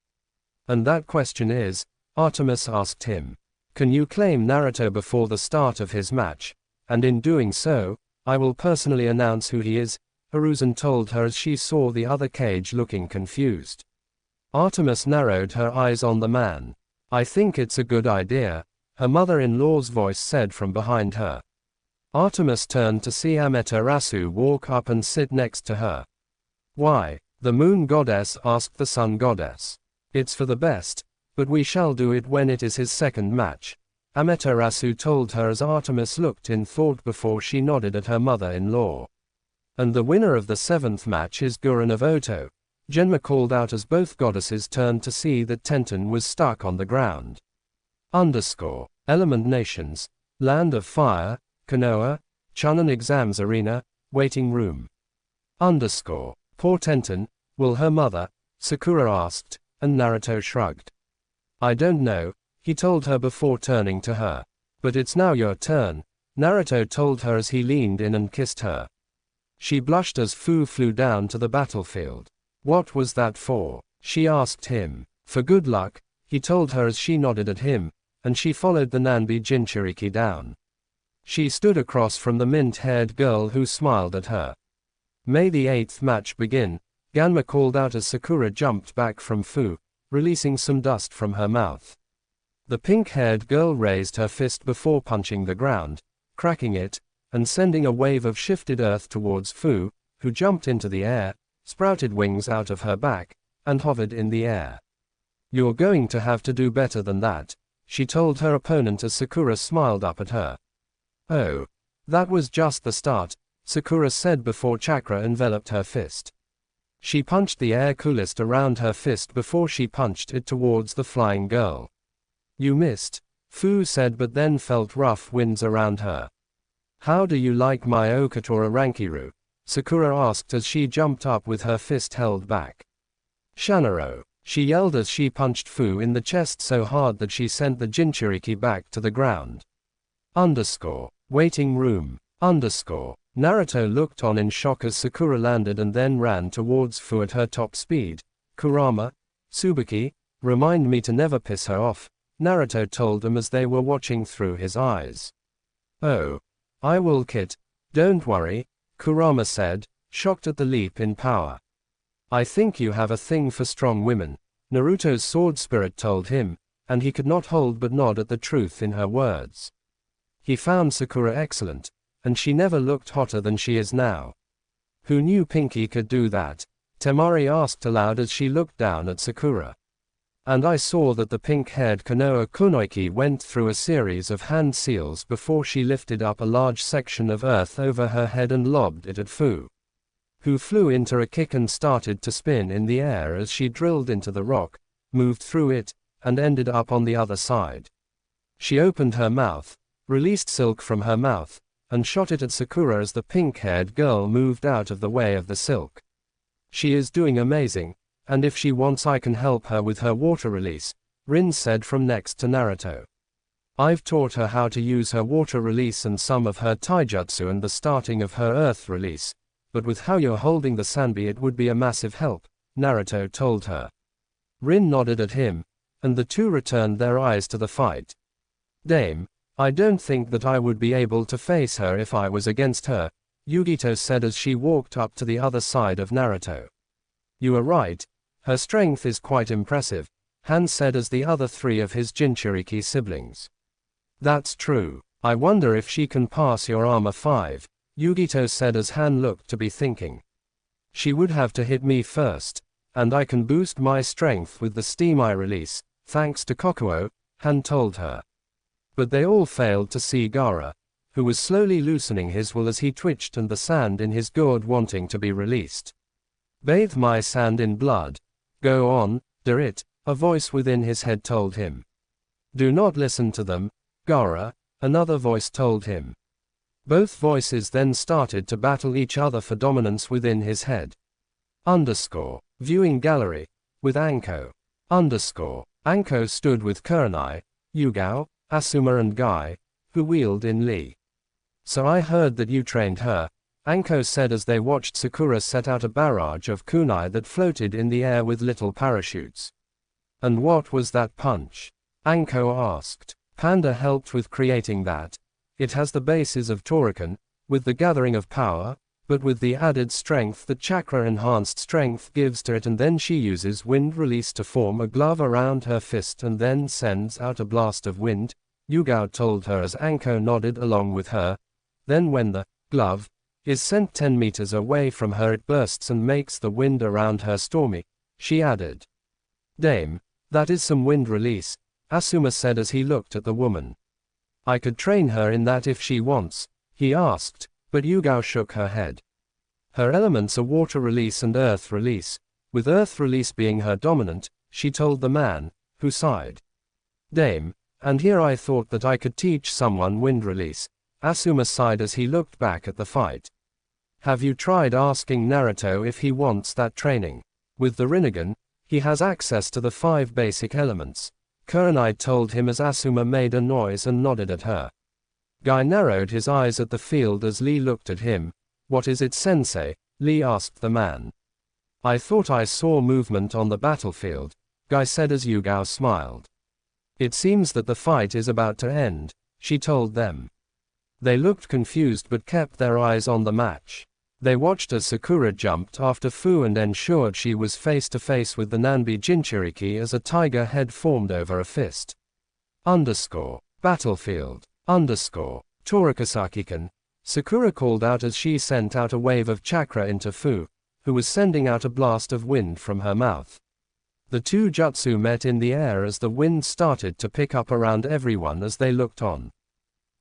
And that question is, Artemis asked him, can you claim Naruto before the start of his match? And in doing so, I will personally announce who he is, Hiruzen told her as she saw the other cage looking confused. Artemis narrowed her eyes on the man. I think it's a good idea, her mother-in-law's voice said from behind her. Artemis turned to see Amaterasu walk up and sit next to her. Why? The moon goddess asked the sun goddess. It's for the best, but we shall do it when it is his second match, Amaterasu told her as Artemis looked in thought before she nodded at her mother-in-law. And the winner of the 7th match is Gurren of Oto, Genma called out as both goddesses turned to see that Tenten was stuck on the ground. Element Nations, Land of Fire, Konoha, Chunin Exams Arena, Waiting Room. Poor Tenten, will her mother? Sakura asked, and Naruto shrugged. I don't know, he told her before turning to her. But it's now your turn, Naruto told her as he leaned in and kissed her. She blushed as Fu flew down to the battlefield. What was that for? She asked him. For good luck, he told her as she nodded at him, and she followed the Nanbi Jinchuriki down. She stood across from the mint-haired girl who smiled at her. May the 8th match begin, Ganma called out as Sakura jumped back from Fu, releasing some dust from her mouth. The pink-haired girl raised her fist before punching the ground, cracking it, and sending a wave of shifted earth towards Fu, who jumped into the air, sprouted wings out of her back, and hovered in the air. You're going to have to do better than that, she told her opponent as Sakura smiled up at her. Oh. That was just the start, Sakura said before chakra enveloped her fist. She punched the air coolest around her fist before she punched it towards the flying girl. You missed, Fu said but then felt rough winds around her. How do you like my Okatora Rankiru? Sakura asked as she jumped up with her fist held back. Shanaro, she yelled as she punched Fu in the chest so hard that she sent the Jinchuriki back to the ground. Waiting room. Naruto looked on in shock as Sakura landed and then ran towards Fu at her top speed. Kurama, Tsubaki, remind me to never piss her off, Naruto told him as they were watching through his eyes. Oh. I will, Kit. Don't worry, Kurama said, shocked at the leap in power. I think you have a thing for strong women, Naruto's sword spirit told him, and he could not hold but nod at the truth in her words. He found Sakura excellent, and she never looked hotter than she is now. Who knew Pinky could do that? Temari asked aloud as she looked down at Sakura. And I saw that the pink-haired Konoha Kunoiki went through a series of hand seals before she lifted up a large section of earth over her head and lobbed it at Fu, who flew into a kick and started to spin in the air as she drilled into the rock, moved through it, and ended up on the other side. She opened her mouth, released silk from her mouth, and shot it at Sakura as the pink-haired girl moved out of the way of the silk. She is doing amazing, and if she wants I can help her with her water release, Rin said from next to Naruto. I've taught her how to use her water release and some of her taijutsu and the starting of her earth release, but with how you're holding the Sanbi it would be a massive help, Naruto told her. Rin nodded at him, and the two returned their eyes to the fight. Dame, I don't think that I would be able to face her if I was against her, Yugito said as she walked up to the other side of Naruto. You are right, her strength is quite impressive, Han said as the other three of his Jinchuriki siblings. That's true. I wonder if she can pass your armor 5, Yugito said as Han looked to be thinking. She would have to hit me first, and I can boost my strength with the steam I release, thanks to Kokuo, Han told her. But they all failed to see Gaara, who was slowly loosening his will as he twitched and the sand in his gourd wanting to be released. Bathe my sand in blood. Go on, do it, a voice within his head told him. Do not listen to them, Gaara, another voice told him. Both voices then started to battle each other for dominance within his head. Viewing gallery, with Anko. Anko stood with Kurenai, Yugao, Asuma and Guy, who wheeled in Lee. So I heard that you trained her, Anko said as they watched Sakura set out a barrage of kunai that floated in the air with little parachutes. And what was that punch? Anko asked. Panda helped with creating that. It has the basis of Torrican, with the gathering of power, but with the added strength that chakra enhanced strength gives to it, and then she uses wind release to form a glove around her fist and then sends out a blast of wind, Yugao told her as Anko nodded along with her. Then when the glove is sent 10 meters away from her, it bursts and makes the wind around her stormy, she added. Dame, that is some wind release, Asuma said as he looked at the woman. I could train her in that if she wants, he asked, but Yugao shook her head. Her elements are water release and earth release, with earth release being her dominant, she told the man, who sighed. Dame, and here I thought that I could teach someone wind release, Asuma sighed as he looked back at the fight. Have you tried asking Naruto if he wants that training? With the Rinnegan, he has access to the 5 basic elements, Kurenai told him as Asuma made a noise and nodded at her. Guy narrowed his eyes at the field as Lee looked at him. What is it, sensei? Lee asked the man. I thought I saw movement on the battlefield, Guy said as Yugao smiled. It seems that the fight is about to end, she told them. They looked confused but kept their eyes on the match. They watched as Sakura jumped after Fu and ensured she was face to face with the Nanbi Jinchuriki as a tiger head formed over a fist. Battlefield. Torikasaki-kun, Sakura called out as she sent out a wave of chakra into Fu, who was sending out a blast of wind from her mouth. The two jutsu met in the air as the wind started to pick up around everyone as they looked on.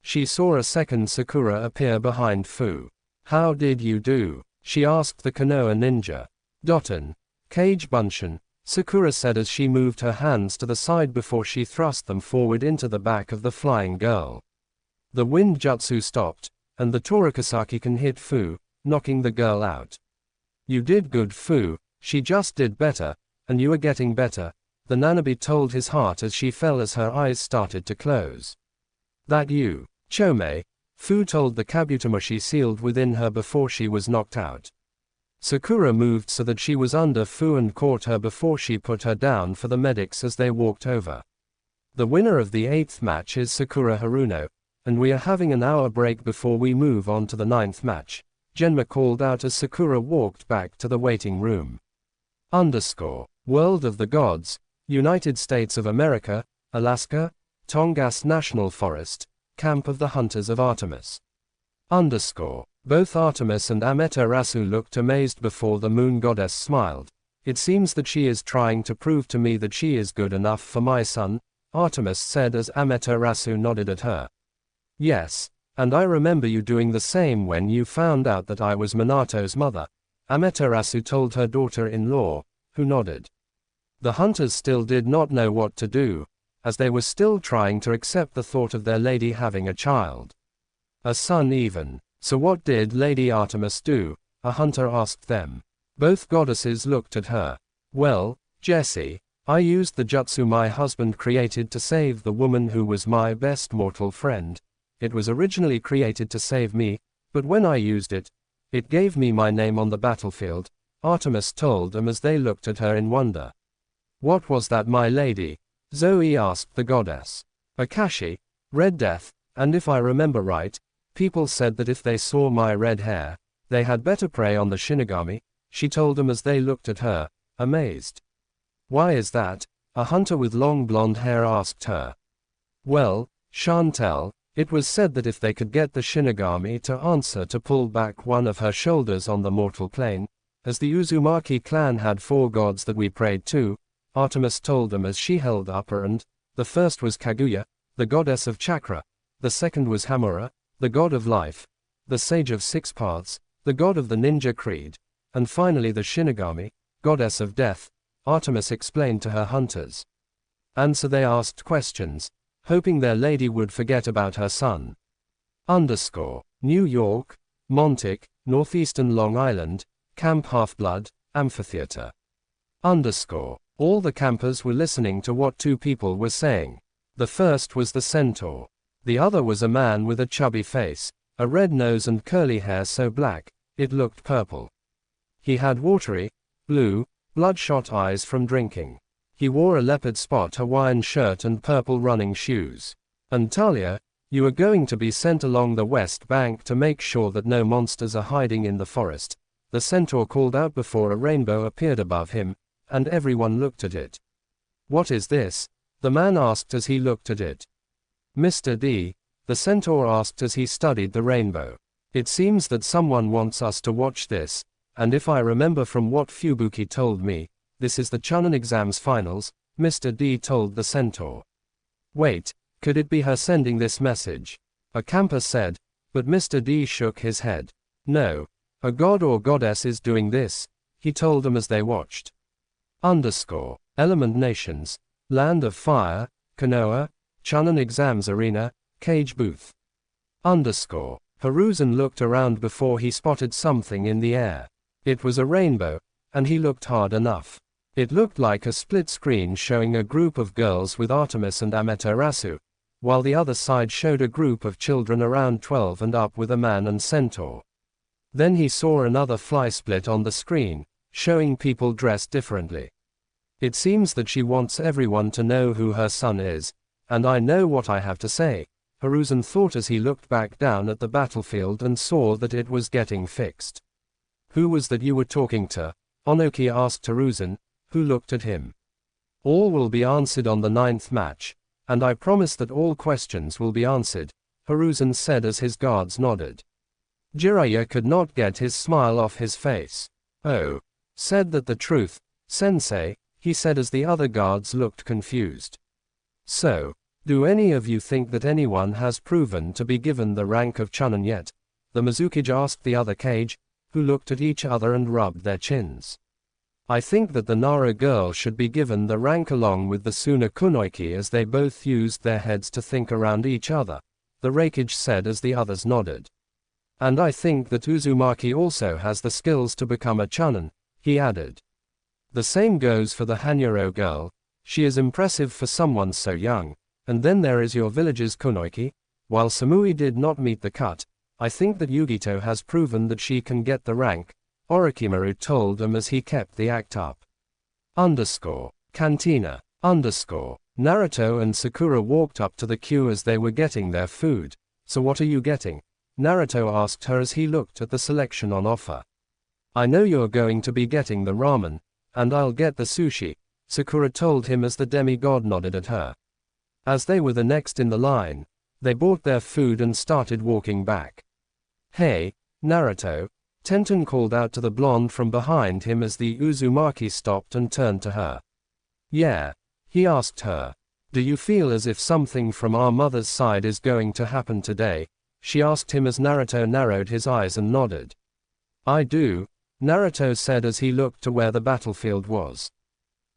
She saw a second Sakura appear behind Fu. How did you do? She asked the Konoha ninja. Dotten. Kage Bunshin, Sakura said as she moved her hands to the side before she thrust them forward into the back of the flying girl. The wind jutsu stopped, and the Torikasaki-kun hit Fu, knocking the girl out. You did good, Fu, she just did better, and you are getting better, the Nanabi told his heart as she fell as her eyes started to close. That you, Chome, Fu told the Kabutamushi sealed within her before she was knocked out. Sakura moved so that she was under Fu and caught her before she put her down for the medics as they walked over. The winner of the 8th match is Sakura Haruno, and we are having an hour break before we move on to the 9th match, Genma called out as Sakura walked back to the waiting room. World of the Gods, United States of America, Alaska, Tongass National Forest, Camp of the Hunters of Artemis. Both Artemis and Amaterasu looked amazed before the moon goddess smiled. It seems that she is trying to prove to me that she is good enough for my son, Artemis said as Amaterasu nodded at her. Yes, and I remember you doing the same when you found out that I was Minato's mother, Amaterasu told her daughter-in-law, who nodded. The hunters still did not know what to do, as they were still trying to accept the thought of their lady having a child. A son even. So what did Lady Artemis do? A hunter asked them. Both goddesses looked at her. Well, Jessie, I used the jutsu my husband created to save the woman who was my best mortal friend. It was originally created to save me, but when I used it, it gave me my name on the battlefield, Artemis told them as they looked at her in wonder. What was that, my lady? Zoe asked the goddess. Akashi, Red Death, and if I remember right, people said that if they saw my red hair, they had better pray on the Shinigami, she told them as they looked at her, amazed. Why is that? A hunter with long blonde hair asked her. Well, Chantel, it was said that if they could get the Shinigami to answer to pull back one of her shoulders on the mortal plane, as the Uzumaki clan had 4 gods that we prayed to, Artemis told them as she held up her hand. The first was Kaguya, the goddess of chakra, the second was Hamura, the god of life, the sage of 6 paths, the god of the ninja creed, and finally the Shinigami, goddess of death, Artemis explained to her hunters. And so they asked questions, hoping their lady would forget about her son. New York, Montauk, Northeastern Long Island, Camp Half-Blood, Amphitheater. All the campers were listening to what 2 people were saying. The first was the centaur. The other was a man with a chubby face, a red nose and curly hair so black, it looked purple. He had watery, blue, bloodshot eyes from drinking. He wore a leopard spot Hawaiian shirt and purple running shoes. And Talia, You are going to be sent along the west bank to make sure that no monsters are hiding in the forest, the centaur called out before a rainbow appeared above him, and everyone looked at it. What is this? The man asked as he looked at it. Mr. D, the centaur asked as he studied the rainbow. It seems that someone wants us to watch this, and if I remember from what Fubuki told me, this is the Chunin exams finals, Mr. D told the centaur. Wait, could it be her sending this message? A camper said, but Mr. D shook his head. No, a god or goddess is doing this, he told them as they watched. Element Nations, Land of Fire, Konoha, Chunin Exams Arena, Cage Booth. Hiruzen looked around before he spotted something in the air. It was a rainbow, and he looked hard enough. It looked like a split screen showing a group of girls with Artemis and Amaterasu, while the other side showed a group of children around 12 and up with a man and centaur. Then he saw another fly split on the screen, showing people dressed differently. It seems that she wants everyone to know who her son is, and I know what I have to say, Hiruzen thought as he looked back down at the battlefield and saw that it was getting fixed. Who was that you were talking to? Onoki asked Hiruzen, who looked at him. All will be answered on the 9th match, and I promise that all questions will be answered, Hiruzen said as his guards nodded. Jiraiya could not get his smile off his face. Oh, said that the truth, sensei, he said as the other guards looked confused. So, do any of you think that anyone has proven to be given the rank of Chunin yet? The Mizukage asked the other Kage, who looked at each other and rubbed their chins. I think that the Nara girl should be given the rank along with the Suna Kunoiki as they both used their heads to think around each other, the Reikage said as the others nodded. And I think that Uzumaki also has the skills to become a Chunin, he added. The same goes for the Hanyuro girl, she is impressive for someone so young, and then there is your village's Kunoiki. While Samui did not meet the cut, I think that Yugito has proven that she can get the rank, Orochimaru told him as he kept the act up. Cantina. Naruto and Sakura walked up to the queue as they were getting their food. So what are you getting? Naruto asked her as he looked at the selection on offer. I know you're going to be getting the ramen, and I'll get the sushi, Sakura told him as the demigod nodded at her. As they were the next in the line, they bought their food and started walking back. Hey, Naruto, Tenten called out to the blonde from behind him as the Uzumaki stopped and turned to her. Yeah, he asked her. Do you feel as if something from our mother's side is going to happen today? She asked him as Naruto narrowed his eyes and nodded. I do, Naruto said as he looked to where the battlefield was.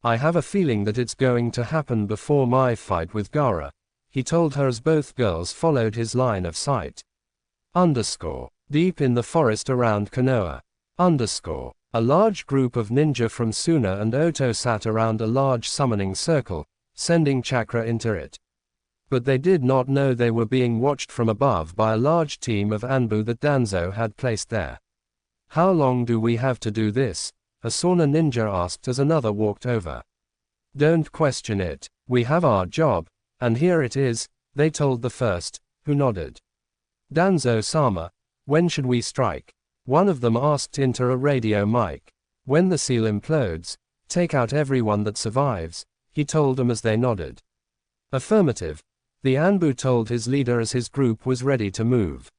I have a feeling that it's going to happen before my fight with Gaara, he told her as both girls followed his line of sight. Deep in the forest around Konoha. A large group of ninja from Suna and Oto sat around a large summoning circle, sending chakra into it. But they did not know they were being watched from above by a large team of Anbu that Danzo had placed there. How long do we have to do this? A sauna ninja asked as another walked over. Don't question it, we have our job, and here it is, they told the first, who nodded. Danzo-sama, when should we strike? One of them asked into a radio mic. When the seal implodes, take out everyone that survives, he told them as they nodded. Affirmative, the Anbu told his leader as his group was ready to move.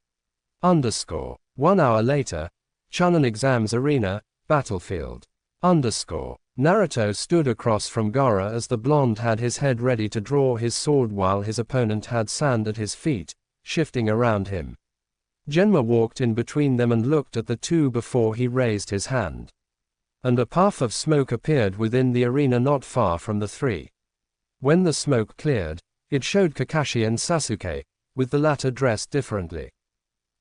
1 hour later, Chunin Exams Arena, Battlefield. Naruto stood across from Gaara as the blonde had his head ready to draw his sword while his opponent had sand at his feet, shifting around him. Genma walked in between them and looked at the two before he raised his hand. And a puff of smoke appeared within the arena not far from the three. When the smoke cleared, it showed Kakashi and Sasuke, with the latter dressed differently.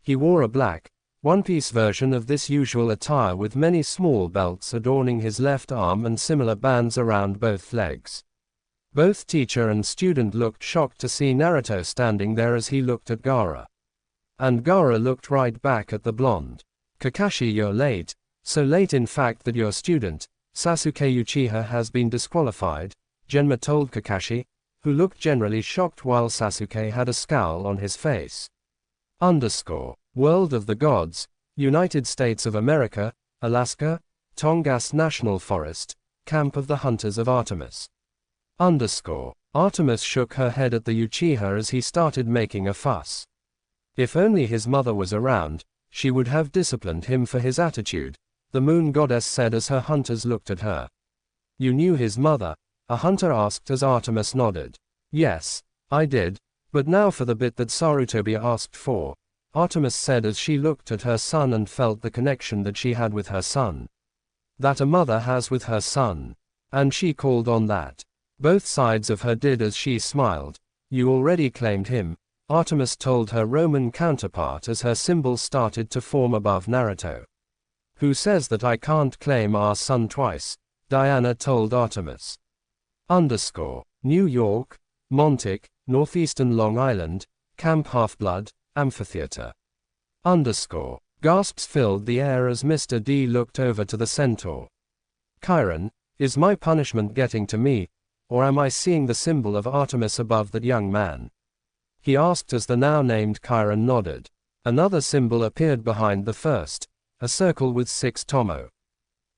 He wore a black, one-piece version of this usual attire with many small belts adorning his left arm and similar bands around both legs. Both teacher and student looked shocked to see Naruto standing there as he looked at Gaara. And Gaara looked right back at the blonde. Kakashi, you're late, so late in fact that your student, Sasuke Uchiha, has been disqualified, Genma told Kakashi, who looked generally shocked while Sasuke had a scowl on his face. World of the Gods, United States of America, Alaska, Tongass National Forest, Camp of the Hunters of Artemis. Artemis shook her head at the Uchiha as he started making a fuss. If only his mother was around, she would have disciplined him for his attitude, the moon goddess said as her hunters looked at her. You knew his mother? A hunter asked as Artemis nodded. Yes, I did, but now for the bit that Sarutobi asked for, Artemis said as she looked at her son and felt the connection that she had with her son. That a mother has with her son. And she called on that. Both sides of her did as she smiled. You already claimed him, Artemis told her Roman counterpart as her symbol started to form above Naruto. Who says that I can't claim our son twice? Diana told Artemis. New York, Montauk, Northeastern Long Island, Camp Half-Blood, Amphitheater. Gasps filled the air as Mr. D looked over to the centaur. Chiron, is my punishment getting to me, or am I seeing the symbol of Artemis above that young man? He asked as the now named Chiron nodded. Another symbol appeared behind the first, a circle with 6 tomo.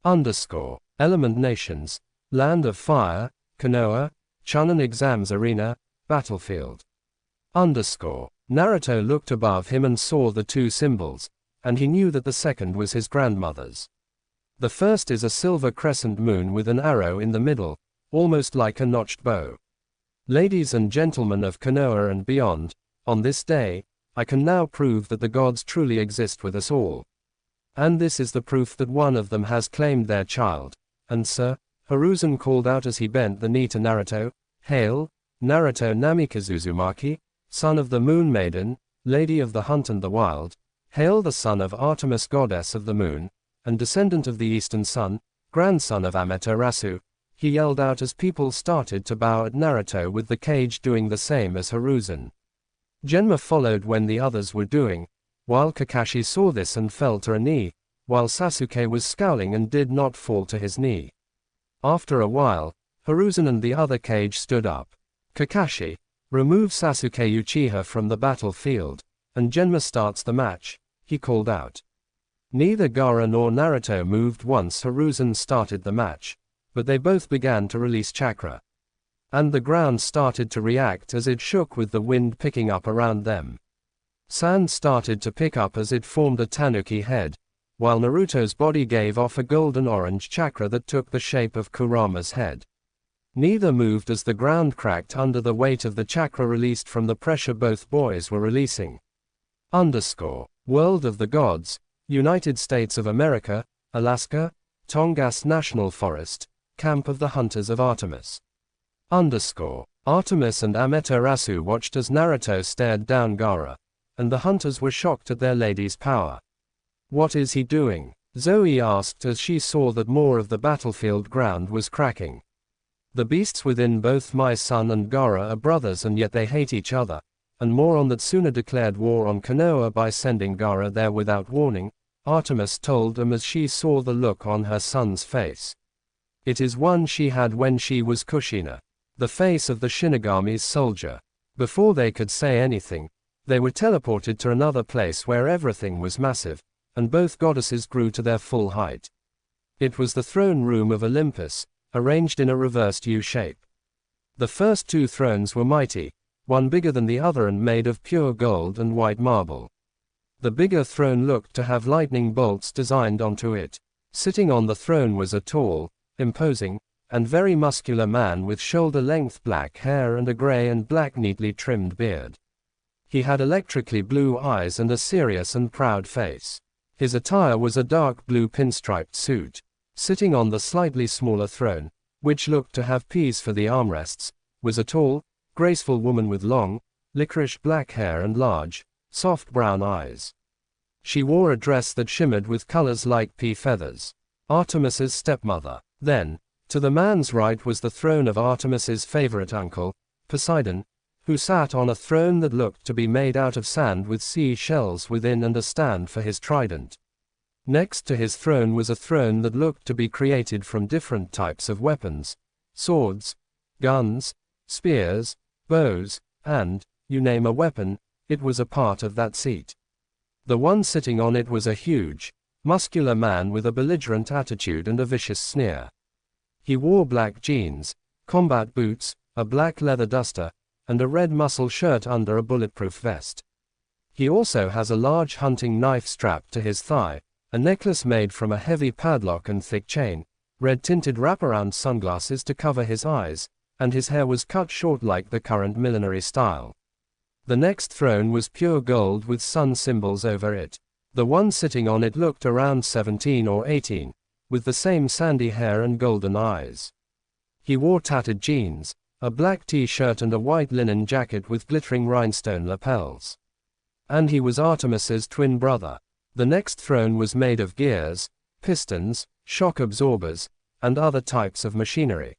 Element Nations, Land of Fire, Konoha, Chunin Exams Arena, Battlefield. Naruto looked above him and saw the 2 symbols, and he knew that the second was his grandmother's. The first is a silver crescent moon with an arrow in the middle, almost like a notched bow. Ladies and gentlemen of Konoha and beyond, on this day, I can now prove that the gods truly exist with us all. And this is the proof that one of them has claimed their child. And sir, Hiruzen called out as he bent the knee to Naruto, hail, Naruto Namikaze, son of the Moon Maiden, lady of the hunt and the wild, hail the son of Artemis goddess of the moon, and descendant of the eastern sun, grandson of Amaterasu, he yelled out as people started to bow at Naruto with the cage doing the same as Hiruzen. Genma followed when the others were doing, while Kakashi saw this and fell to a knee, while Sasuke was scowling and did not fall to his knee. After a while, Hiruzen and the other cage stood up. Kakashi, remove Sasuke Uchiha from the battlefield, and Genma starts the match, he called out. Neither Gaara nor Naruto moved once Hiruzen started the match, but they both began to release chakra. And the ground started to react as it shook with the wind picking up around them. Sand started to pick up as it formed a tanuki head, while Naruto's body gave off a golden-orange chakra that took the shape of Kurama's head. Neither moved as the ground cracked under the weight of the chakra released from the pressure both boys were releasing. World of the Gods, United States of America, Alaska, Tongass National Forest, Camp of the Hunters of Artemis. Artemis and Amaterasu watched as Naruto stared down Gaara, and the hunters were shocked at their lady's power. What is he doing? Zoe asked as she saw that more of the battlefield ground was cracking. The beasts within both my son and Gaara are brothers and yet they hate each other, and more on that Suna declared war on Konoha by sending Gaara there without warning, Artemis told him as she saw the look on her son's face. It is one she had when she was Kushina, the face of the Shinigami's soldier. Before they could say anything, they were teleported to another place where everything was massive, and both goddesses grew to their full height. It was the throne room of Olympus, arranged in a reversed U shape. The first 2 thrones were mighty, one bigger than the other and made of pure gold and white marble. The bigger throne looked to have lightning bolts designed onto it. Sitting on the throne was a tall, imposing, and very muscular man with shoulder-length black hair and a gray and black neatly trimmed beard. He had electrically blue eyes and a serious and proud face. His attire was a dark blue pinstriped suit. Sitting on the slightly smaller throne, which looked to have peas for the armrests, was a tall, graceful woman with long, licorice black hair and large, soft brown eyes. She wore a dress that shimmered with colors like pea feathers. Artemis's stepmother. Then, to the man's right was the throne of Artemis's favorite uncle, Poseidon, who sat on a throne that looked to be made out of sand with sea shells within and a stand for his trident. Next to his throne was a throne that looked to be created from different types of weapons, swords, guns, spears, bows, and, you name a weapon, it was a part of that seat. The one sitting on it was a huge, muscular man with a belligerent attitude and a vicious sneer. He wore black jeans, combat boots, a black leather duster, and a red muscle shirt under a bulletproof vest. He also has a large hunting knife strapped to his thigh, a necklace made from a heavy padlock and thick chain, red-tinted wraparound sunglasses to cover his eyes, and his hair was cut short like the current millinery style. The next throne was pure gold with sun symbols over it. The one sitting on it looked around 17 or 18, with the same sandy hair and golden eyes. He wore tattered jeans, a black t-shirt and a white linen jacket with glittering rhinestone lapels. And he was Artemis's twin brother. The next throne was made of gears, pistons, shock absorbers, and other types of machinery.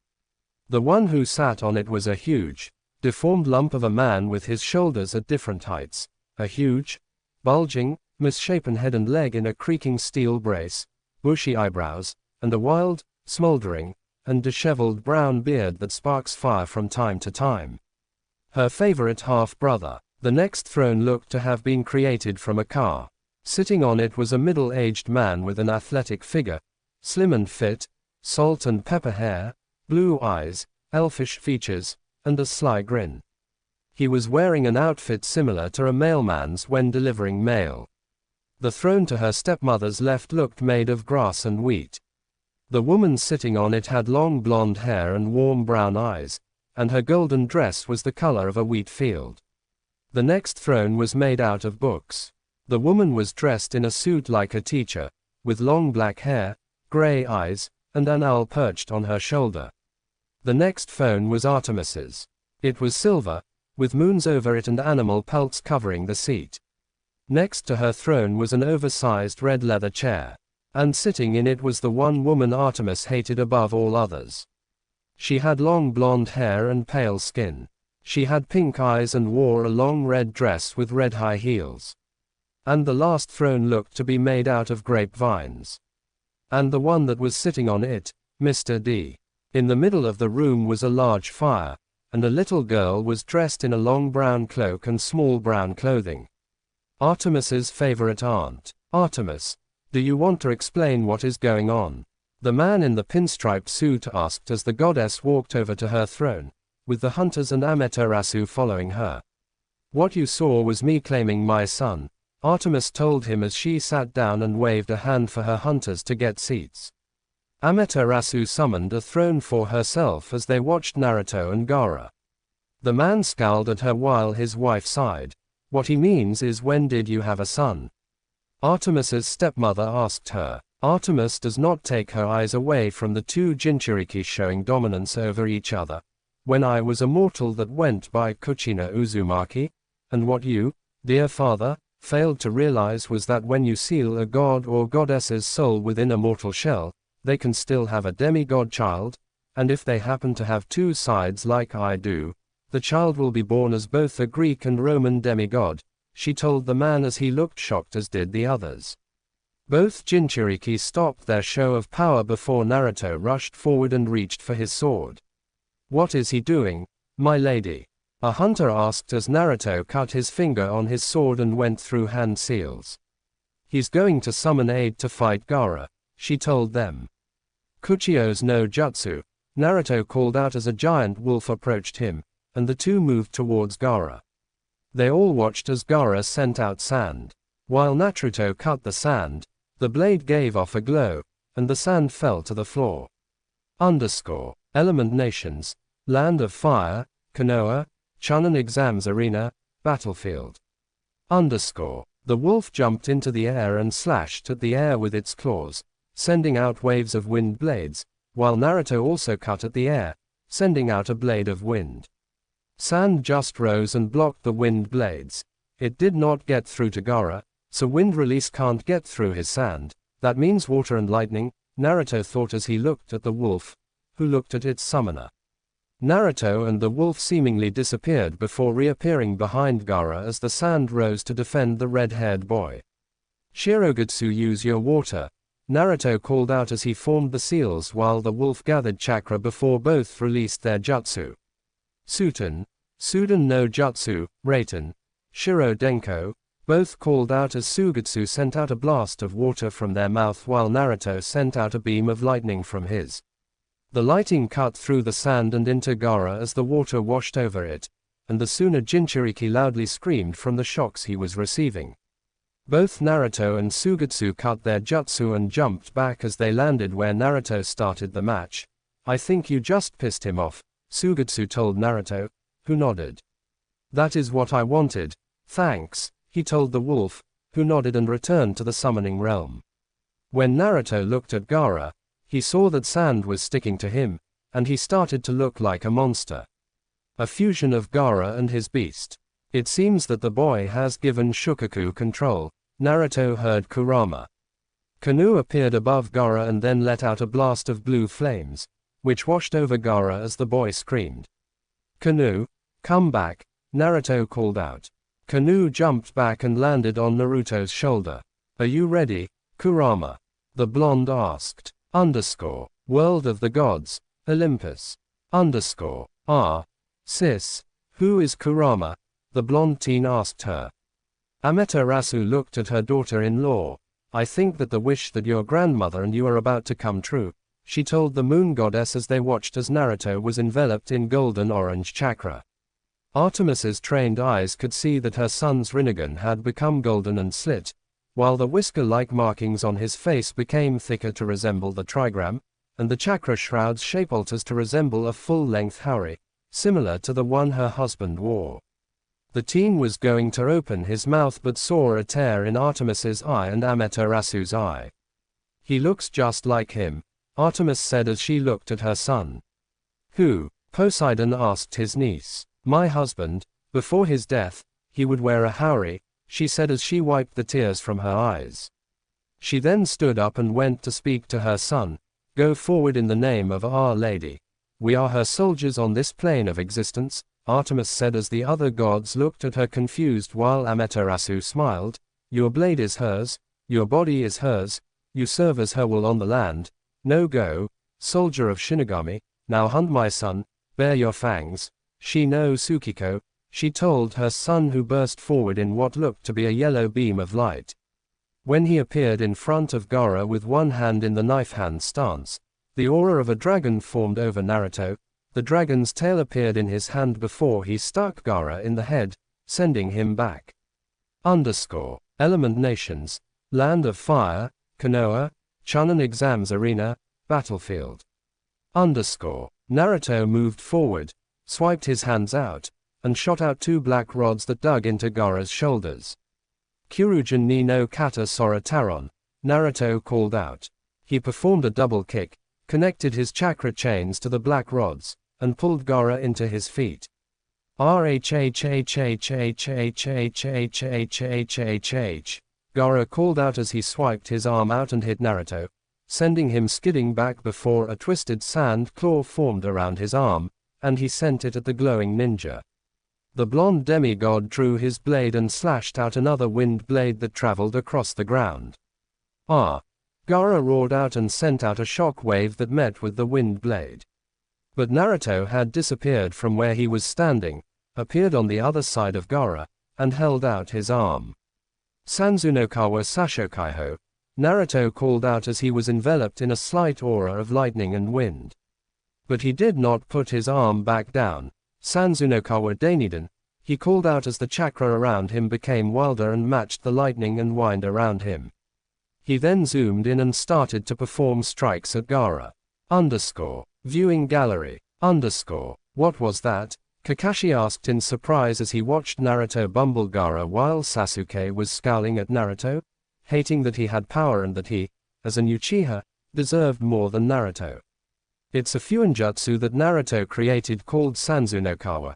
The one who sat on it was a huge, deformed lump of a man with his shoulders at different heights, a huge, bulging, misshapen head and leg in a creaking steel brace, bushy eyebrows, and a wild, smoldering, and disheveled brown beard that sparks fire from time to time. Her favorite half-brother. The next throne looked to have been created from a car. Sitting on it was a middle-aged man with an athletic figure, slim and fit, salt and pepper hair, blue eyes, elfish features, and a sly grin. He was wearing an outfit similar to a mailman's when delivering mail. The throne to her stepmother's left looked made of grass and wheat. The woman sitting on it had long blonde hair and warm brown eyes, and her golden dress was the color of a wheat field. The next throne was made out of books. The woman was dressed in a suit like a teacher, with long black hair, gray eyes, and an owl perched on her shoulder. The next throne was Artemis's. It was silver, with moons over it and animal pelts covering the seat. Next to her throne was an oversized red leather chair, and sitting in it was the one woman Artemis hated above all others. She had long blonde hair and pale skin. She had pink eyes and wore a long red dress with red high heels. And the last throne looked to be made out of grapevines. And the one that was sitting on it, Mr. D. In the middle of the room was a large fire, and a little girl was dressed in a long brown cloak and small brown clothing. Artemis's favorite aunt. Artemis, do you want to explain what is going on? The man in the pinstriped suit asked as the goddess walked over to her throne, with the hunters and Amaterasu following her. What you saw was me claiming my son, Artemis told him as she sat down and waved a hand for her hunters to get seats. Amaterasu summoned a throne for herself as they watched Naruto and Gaara. The man scowled at her while his wife sighed. What he means is, when did you have a son? Artemis's stepmother asked her. Artemis does not take her eyes away from the two Jinchuriki showing dominance over each other. When I was a mortal that went by Kuchina Uzumaki, and what you, dear father, failed to realize was that when you seal a god or goddess's soul within a mortal shell, they can still have a demigod child, and if they happen to have two sides like I do, the child will be born as both a Greek and Roman demigod, she told the man as he looked shocked as did the others. Both Jinchuriki stopped their show of power before Naruto rushed forward and reached for his sword. What is he doing, my lady? A hunter asked as Naruto cut his finger on his sword and went through hand seals. He's going to summon aid to fight Gaara, she told them. Kuchio's no jutsu, Naruto called out as a giant wolf approached him, and the two moved towards Gaara. They all watched as Gaara sent out sand. While Naruto cut the sand, the blade gave off a glow, and the sand fell to the floor. Element Nations, Land of Fire, Konoha, Chunin Exams Arena, Battlefield. The wolf jumped into the air and slashed at the air with its claws, sending out waves of wind blades, while Naruto also cut at the air, sending out a blade of wind. Sand just rose and blocked the wind blades. It did not get through to Gaara, so wind release can't get through his sand. That means water and lightning, Naruto thought as he looked at the wolf, who looked at its summoner. Naruto and the wolf seemingly disappeared before reappearing behind Gaara as the sand rose to defend the red-haired boy. Shirogutsu, use your water, Naruto called out as he formed the seals while the wolf gathered chakra before both released their jutsu. Suten, Suden no Jutsu, Raiten, Shiro Denko, both called out as Sugetsu sent out a blast of water from their mouth while Naruto sent out a beam of lightning from his. The lighting cut through the sand and into Gaara as the water washed over it, and the Suna Jinchuriki loudly screamed from the shocks he was receiving. Both Naruto and Sugetsu cut their jutsu and jumped back as they landed where Naruto started the match. I think you just pissed him off, Sugetsu told Naruto, who nodded. That is what I wanted, thanks, he told the wolf, who nodded and returned to the summoning realm. When Naruto looked at Gaara, he saw that sand was sticking to him, and he started to look like a monster. A fusion of Gaara and his beast. It seems that the boy has given Shukaku control, Naruto heard Kurama. Kanu appeared above Gaara and then let out a blast of blue flames, which washed over Gaara as the boy screamed. Kanu, come back, Naruto called out. Kanu jumped back and landed on Naruto's shoulder. Are you ready, Kurama? The blonde asked. World of the gods, Olympus. Sis, who is Kurama? The blonde teen asked her. Amaterasu looked at her daughter-in-law. I think that the wish that your grandmother and you are about to come true, she told the moon goddess as they watched as Naruto was enveloped in golden-orange chakra. Artemis's trained eyes could see that her son's Rinnegan had become golden and slit, while the whisker-like markings on his face became thicker to resemble the trigram, and the chakra shroud's shape alters to resemble a full-length haori, similar to the one her husband wore. The teen was going to open his mouth but saw a tear in Artemis's eye and Amaterasu's eye. He looks just like him, Artemis said as she looked at her son. Who? Poseidon asked his niece. My husband, before his death, he would wear a haori, she said as she wiped the tears from her eyes. She then stood up and went to speak to her son. Go forward in the name of Our Lady. We are her soldiers on this plane of existence, Artemis said as the other gods looked at her confused while Amaterasu smiled. Your blade is hers, your body is hers, you serve as her will on the land. No go, soldier of Shinigami, now hunt my son, bare your fangs. She no Tsukiko, she told her son who burst forward in what looked to be a yellow beam of light. When he appeared in front of Gaara with one hand in the knife hand stance, the aura of a dragon formed over Naruto. The dragon's tail appeared in his hand before he struck Gaara in the head, sending him back. Element Nations, Land of Fire, Konoha, Chunin Exams Arena, Battlefield. Naruto moved forward, swiped his hands out, and shot out two black rods that dug into Gaara's shoulders. Kyurujin ni no kata sora taron, Naruto called out. He performed a double kick, connected his chakra chains to the black rods, and pulled Gaara into his feet. Gaara called out as he swiped his arm out and hit Naruto, sending him skidding back before a twisted sand claw formed around his arm, and he sent it at the glowing ninja. The blonde demigod drew his blade and slashed out another wind blade that traveled across the ground. Gaara roared out and sent out a shock wave that met with the wind blade. But Naruto had disappeared from where he was standing, appeared on the other side of Gaara, and held out his arm. Sanzunokawa Sashokaiho, Naruto called out as he was enveloped in a slight aura of lightning and wind. But he did not put his arm back down. Sanzunokawa Dainidan, he called out as the chakra around him became wilder and matched the lightning and wind around him. He then zoomed in and started to perform strikes at Gaara. Viewing gallery. What was that? Kakashi asked in surprise as he watched Naruto bumble Gaara while Sasuke was scowling at Naruto, hating that he had power and that he, as an Uchiha, deserved more than Naruto. It's a fuinjutsu that Naruto created called Sanzunokawa.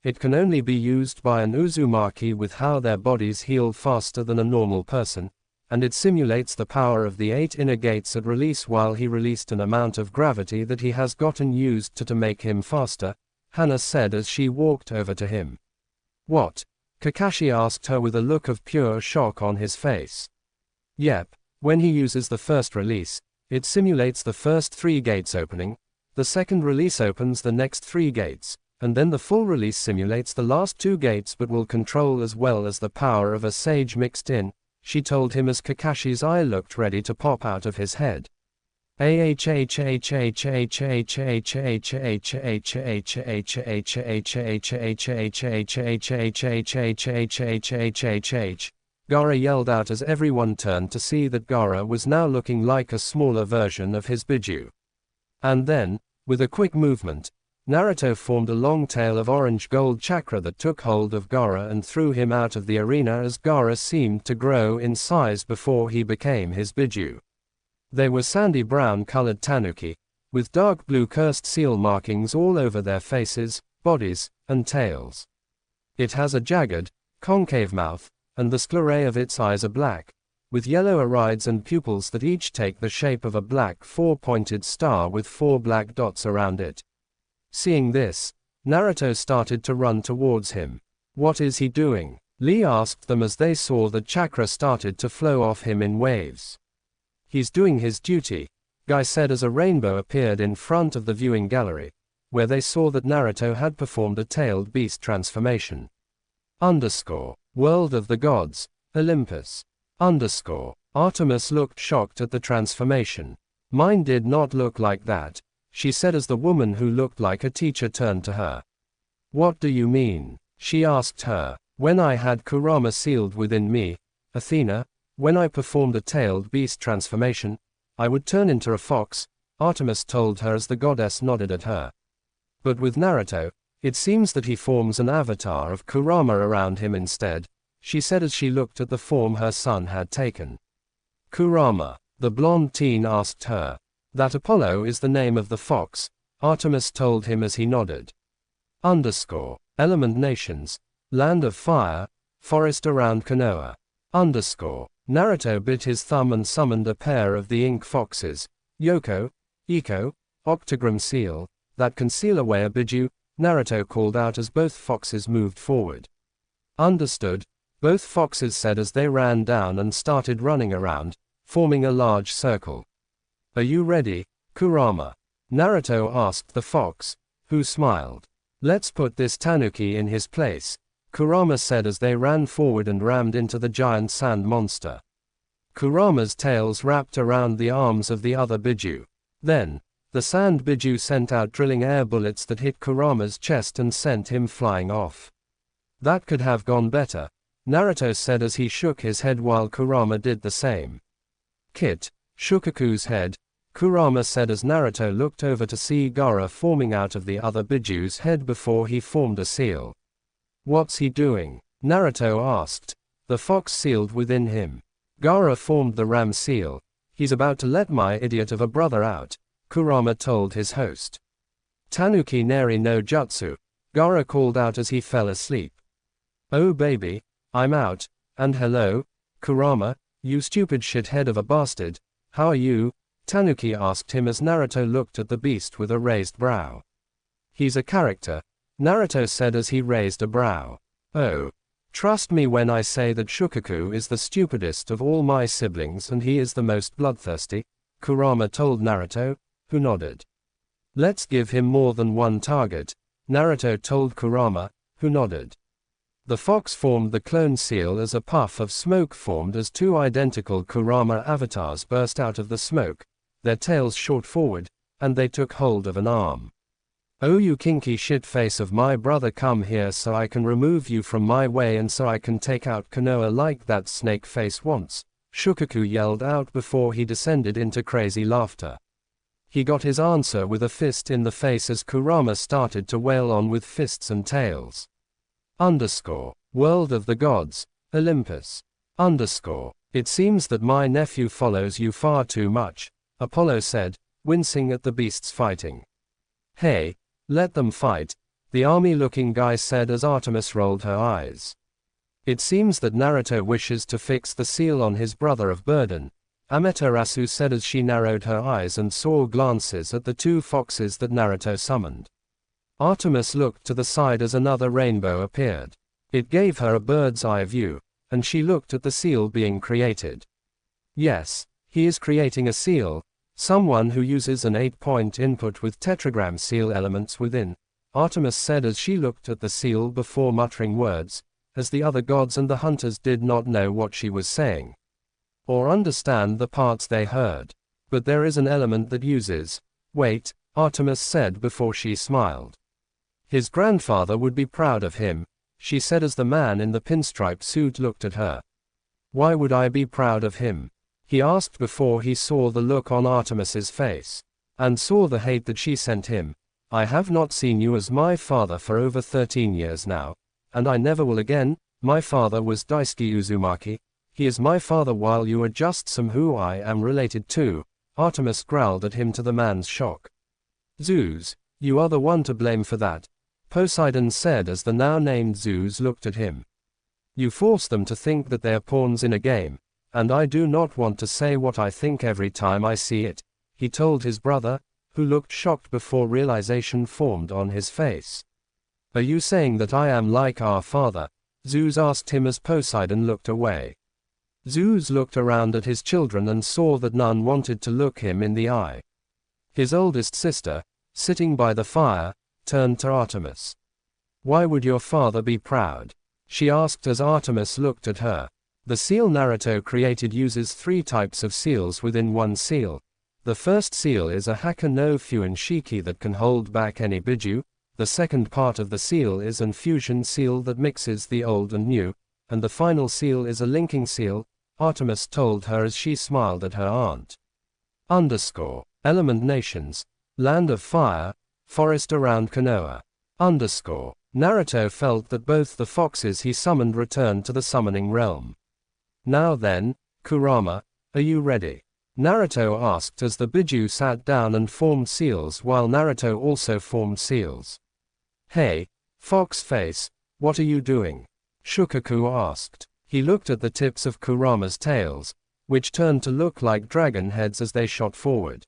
It can only be used by an Uzumaki with how their bodies heal faster than a normal person, and it simulates the power of the 8 inner gates at release while he released an amount of gravity that he has gotten used to make him faster, Hana said as she walked over to him. What? Kakashi asked her with a look of pure shock on his face. Yep, when he uses the first release, it simulates the first 3 gates opening, the second release opens the next 3 gates, and then the full release simulates the last 2 gates but will control as well as the power of a sage mixed in, she told him as Kakashi's eye looked ready to pop out of his head. Gaara yelled out as everyone turned to see that Gaara was now looking like a smaller version of his Biju. And then, with a quick movement, Naruto formed a long tail of orange-gold chakra that took hold of Gaara and threw him out of the arena as Gaara seemed to grow in size before he became his Biju. They were sandy brown-colored tanuki, with dark blue cursed seal markings all over their faces, bodies, and tails. It has a jagged, concave mouth, and the sclerae of its eyes are black, with yellow irides and pupils that each take the shape of a black 4-pointed star with 4 black dots around it. Seeing this, Naruto started to run towards him. "What is he doing?" Lee asked them as they saw that chakra started to flow off him in waves. "He's doing his duty," Guy said as a rainbow appeared in front of the viewing gallery, where they saw that Naruto had performed a tailed beast transformation. World of the Gods, Olympus. Artemis looked shocked at the transformation. "Mine did not look like that," she said as the woman who looked like a teacher turned to her. "What do you mean?" she asked her. "When I had Kurama sealed within me, Athena, when I performed a tailed beast transformation, I would turn into a fox," Artemis told her as the goddess nodded at her. "But with Naruto, it seems that he forms an avatar of Kurama around him instead," she said as she looked at the form her son had taken. "Kurama?" the blonde teen asked her. "That Apollo is the name of the fox," Artemis told him as he nodded. Element nations, land of fire, forest around Konoha. Naruto bit his thumb and summoned a pair of the ink foxes, Yoko, Iko, octagram seal, that can seal away a Biju, Naruto called out as both foxes moved forward. "Understood," both foxes said as they ran down and started running around, forming a large circle. "Are you ready, Kurama?" Naruto asked the fox, who smiled. "Let's put this tanuki in his place," Kurama said as they ran forward and rammed into the giant sand monster. Kurama's tails wrapped around the arms of the other Biju. Then, the sand Biju sent out drilling air bullets that hit Kurama's chest and sent him flying off. "That could have gone better," Naruto said as he shook his head while Kurama did the same. "Kit, Shukaku's head," Kurama said as Naruto looked over to see Gaara forming out of the other Biju's head before he formed a seal. "What's he doing?" Naruto asked. "The fox sealed within him." Gaara formed the ram seal. "He's about to let my idiot of a brother out," Kurama told his host. "Tanuki Neri no Jutsu," Gaara called out as he fell asleep. "Oh baby, I'm out, and hello, Kurama, you stupid shithead of a bastard, how are you?" Tanuki asked him as Naruto looked at the beast with a raised brow. "He's a character," Naruto said as he raised a brow. "Oh. Trust me when I say that Shukaku is the stupidest of all my siblings and he is the most bloodthirsty," Kurama told Naruto, who nodded. "Let's give him more than one target," Naruto told Kurama, who nodded. The fox formed the clone seal as a puff of smoke formed as 2 identical Kurama avatars burst out of the smoke, their tails shot forward, and they took hold of an arm. "Oh you kinky shit face of my brother, come here so I can remove you from my way and so I can take out Konoha like that snake face wants," Shukaku yelled out before he descended into crazy laughter. He got his answer with a fist in the face as Kurama started to wail on with fists and tails. World of the Gods, Olympus. It seems that my nephew follows you far too much, Apollo said, wincing at the beasts fighting. "Hey, let them fight," the army-looking guy said as Artemis rolled her eyes. "It seems that Naruto wishes to fix the seal on his brother of burden," Amaterasu said as she narrowed her eyes and saw glances at the 2 foxes that Naruto summoned. Artemis looked to the side as another rainbow appeared. It gave her a bird's eye view, and she looked at the seal being created. "Yes, he is creating a seal, someone who uses an 8-point input with tetragram seal elements within," Artemis said as she looked at the seal before muttering words, as the other gods and the hunters did not know what she was saying, or understand the parts they heard. But there is an element that uses. Wait, Artemis said before she smiled. His grandfather would be proud of him, she said as the man in the pinstripe suit looked at her. Why would I be proud of him? He asked before he saw the look on Artemis's face, and saw the hate that she sent him. I have not seen you as my father for over 13 years now, and I never will again. My father was Daisuke Uzumaki. He is my father while you are just some who I am related to. Artemis growled at him to the man's shock. Zeus, you are the one to blame for that, Poseidon said as the now named Zeus looked at him. You force them to think that they are pawns in a game, and I do not want to say what I think every time I see it, he told his brother, who looked shocked before realization formed on his face. Are you saying that I am like our father? Zeus asked him as Poseidon looked away. Zeus looked around at his children and saw that none wanted to look him in the eye. His oldest sister, sitting by the fire, turned to Artemis. Why would your father be proud? She asked as Artemis looked at her. The seal Naruto created uses 3 types of seals within one seal. The first seal is a Haka no Fuin Shiki that can hold back any biju. The second part of the seal is an fusion seal that mixes the old and new, and the final seal is a linking seal, Artemis told her as she smiled at her aunt. Element nations. Land of fire, forest around Konoha. Naruto felt that both the foxes he summoned returned to the summoning realm. Now then, Kurama, are you ready? Naruto asked as the biju sat down and formed seals while Naruto also formed seals. Hey, fox face, what are you doing? Shukaku asked. He looked at the tips of Kurama's tails, which turned to look like dragon heads as they shot forward.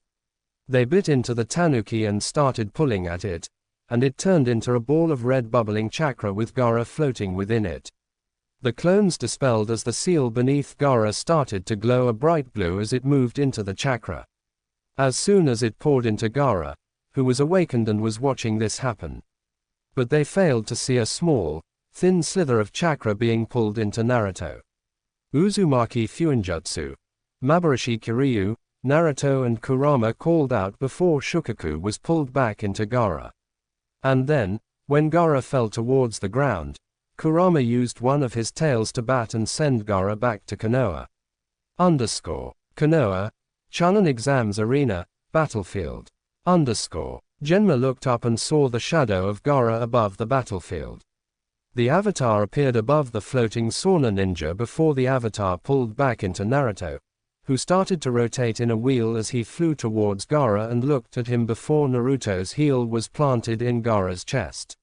They bit into the tanuki and started pulling at it, and it turned into a ball of red bubbling chakra with Gaara floating within it. The clones dispelled as the seal beneath Gaara started to glow a bright blue as it moved into the chakra. As soon as it poured into Gaara, who was awakened and was watching this happen. But they failed to see a small, thin slither of chakra being pulled into Naruto. Uzumaki Fuinjutsu. Mabarashi Kiryu, Naruto and Kurama called out before Shukaku was pulled back into Gaara. And then, when Gaara fell towards the ground, Kurama used one of his tails to bat and send Gaara back to Konoha. Konoha, Chunin Exams Arena, Battlefield. Genma looked up and saw the shadow of Gaara above the battlefield. The avatar appeared above the floating sauna ninja before the avatar pulled back into Naruto, who started to rotate in a wheel as he flew towards Gaara and looked at him before Naruto's heel was planted in Gaara's chest.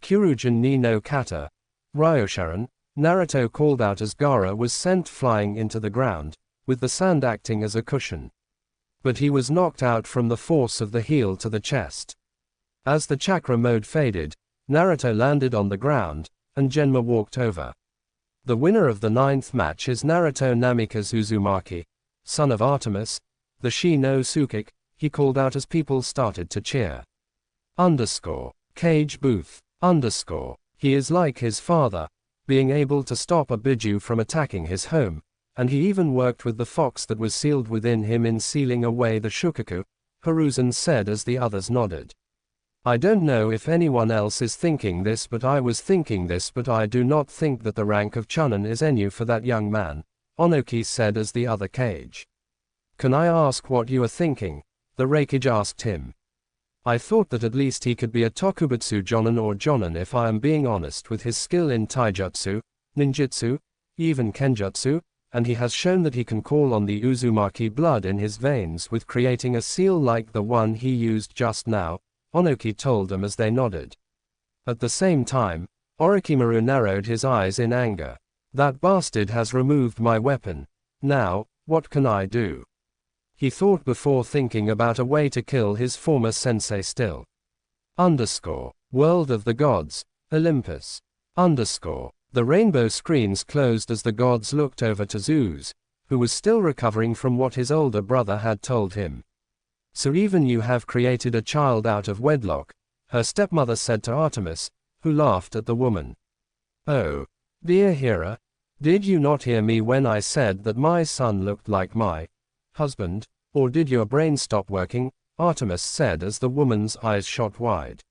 Kyurujin ni no kata, Ryosharan, Naruto called out as Gaara was sent flying into the ground, with the sand acting as a cushion. But he was knocked out from the force of the heel to the chest. As the chakra mode faded, Naruto landed on the ground, and Genma walked over. The winner of the 9th match is Naruto Namikaze Uzumaki, son of Artemis, the Shi no Tsukik, he called out as people started to cheer. Cage booth. He is like his father, being able to stop a biju from attacking his home, and he even worked with the fox that was sealed within him in sealing away the Shukaku, Hiruzen said as the others nodded. I don't know if anyone else is thinking this, but I was thinking this, but I do not think that the rank of Chunin is Enu for that young man, Onoki said as the other cage. Can I ask what you are thinking? The Reikage asked him. I thought that at least he could be a Tokubutsu Jonin or Jonin if I am being honest with his skill in taijutsu, ninjutsu, even kenjutsu, and he has shown that he can call on the Uzumaki blood in his veins with creating a seal like the one he used just now, Onoki told them as they nodded. At the same time, Orochimaru narrowed his eyes in anger. That bastard has removed my weapon. Now, what can I do? He thought before thinking about a way to kill his former sensei still. World of the Gods, Olympus. The rainbow screens closed as the gods looked over to Zeus, who was still recovering from what his older brother had told him. So even you have created a child out of wedlock, her stepmother said to Artemis, who laughed at the woman. "Oh, dear Hera, did you not hear me when I said that my son looked like my husband, or did your brain stop working?" Artemis said as the woman's eyes shot wide.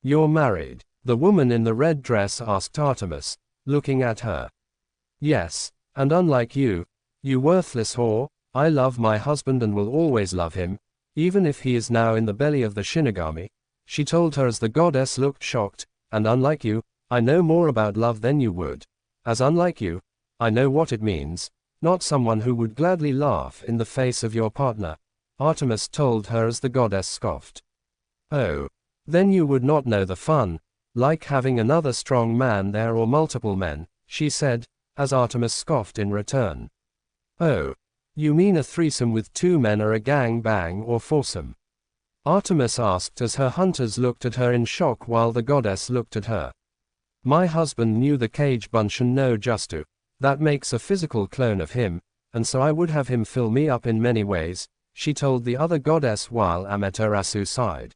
"You're married?" the woman in the red dress asked Artemis, looking at her. "Yes, and unlike you, you worthless whore, I love my husband and will always love him, even if he is now in the belly of the Shinigami," she told her as the goddess looked shocked, "and unlike you, I know more about love than you would. As unlike you, I know what it means, not someone who would gladly laugh in the face of your partner," Artemis told her as the goddess scoffed. "Oh, then you would not know the fun, like having another strong man there or multiple men," she said, as Artemis scoffed in return. "Oh, you mean a threesome with 2 men or a gang bang or foursome?" Artemis asked as her hunters looked at her in shock while the goddess looked at her. "My husband knew the Kage Bunshin no Justu, that makes a physical clone of him, and so I would have him fill me up in many ways," she told the other goddess while Amaterasu sighed.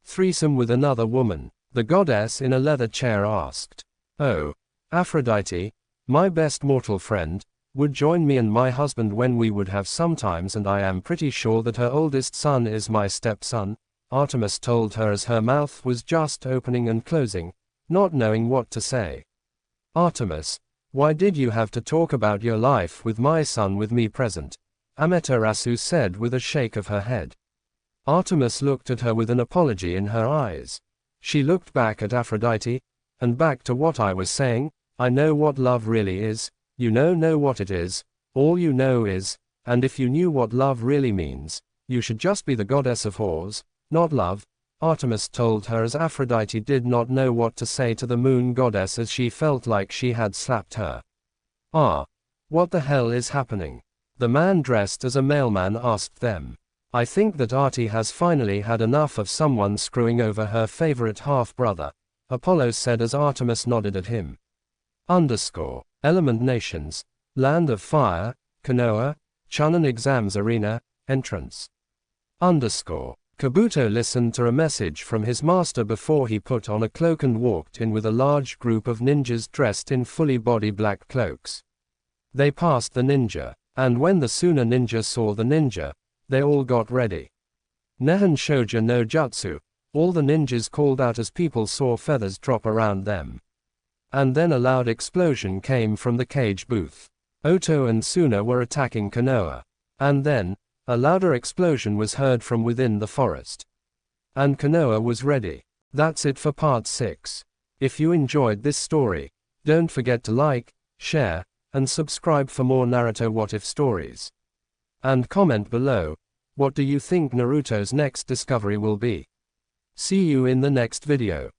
"Threesome with another woman?" the goddess in a leather chair asked. "Oh, Aphrodite, my best mortal friend, would join me and my husband when we would have sometimes, and I am pretty sure that her oldest son is my stepson," Artemis told her as her mouth was just opening and closing, not knowing what to say. "Artemis, why did you have to talk about your life with my son with me present?" Amaterasu said with a shake of her head. Artemis looked at her with an apology in her eyes. She looked back at Aphrodite, and back to what I was saying, "I know what love really is, you know what it is, all you know is, and if you knew what love really means, you should just be the goddess of whores, not love," Artemis told her as Aphrodite did not know what to say to the moon goddess as she felt like she had slapped her. "Ah, what the hell is happening?" the man dressed as a mailman asked them. "I think that Artie has finally had enough of someone screwing over her favorite half-brother," Apollo said as Artemis nodded at him. Element Nations, Land of Fire, Konoha, Chunin Exams Arena, Entrance. Kabuto listened to a message from his master before he put on a cloak and walked in with a large group of ninjas dressed in fully body black cloaks. They passed the ninja, and when the Suna ninja saw the ninja, they all got ready. Nehen Shouja no Jutsu, all the ninjas called out as people saw feathers drop around them. And then a loud explosion came from the cage booth. Oto and Suna were attacking Konoha. And then, a louder explosion was heard from within the forest. And Konoha was ready. That's it for part 6. If you enjoyed this story, don't forget to like, share, and subscribe for more Naruto What If stories. And comment below, what do you think Naruto's next discovery will be? See you in the next video.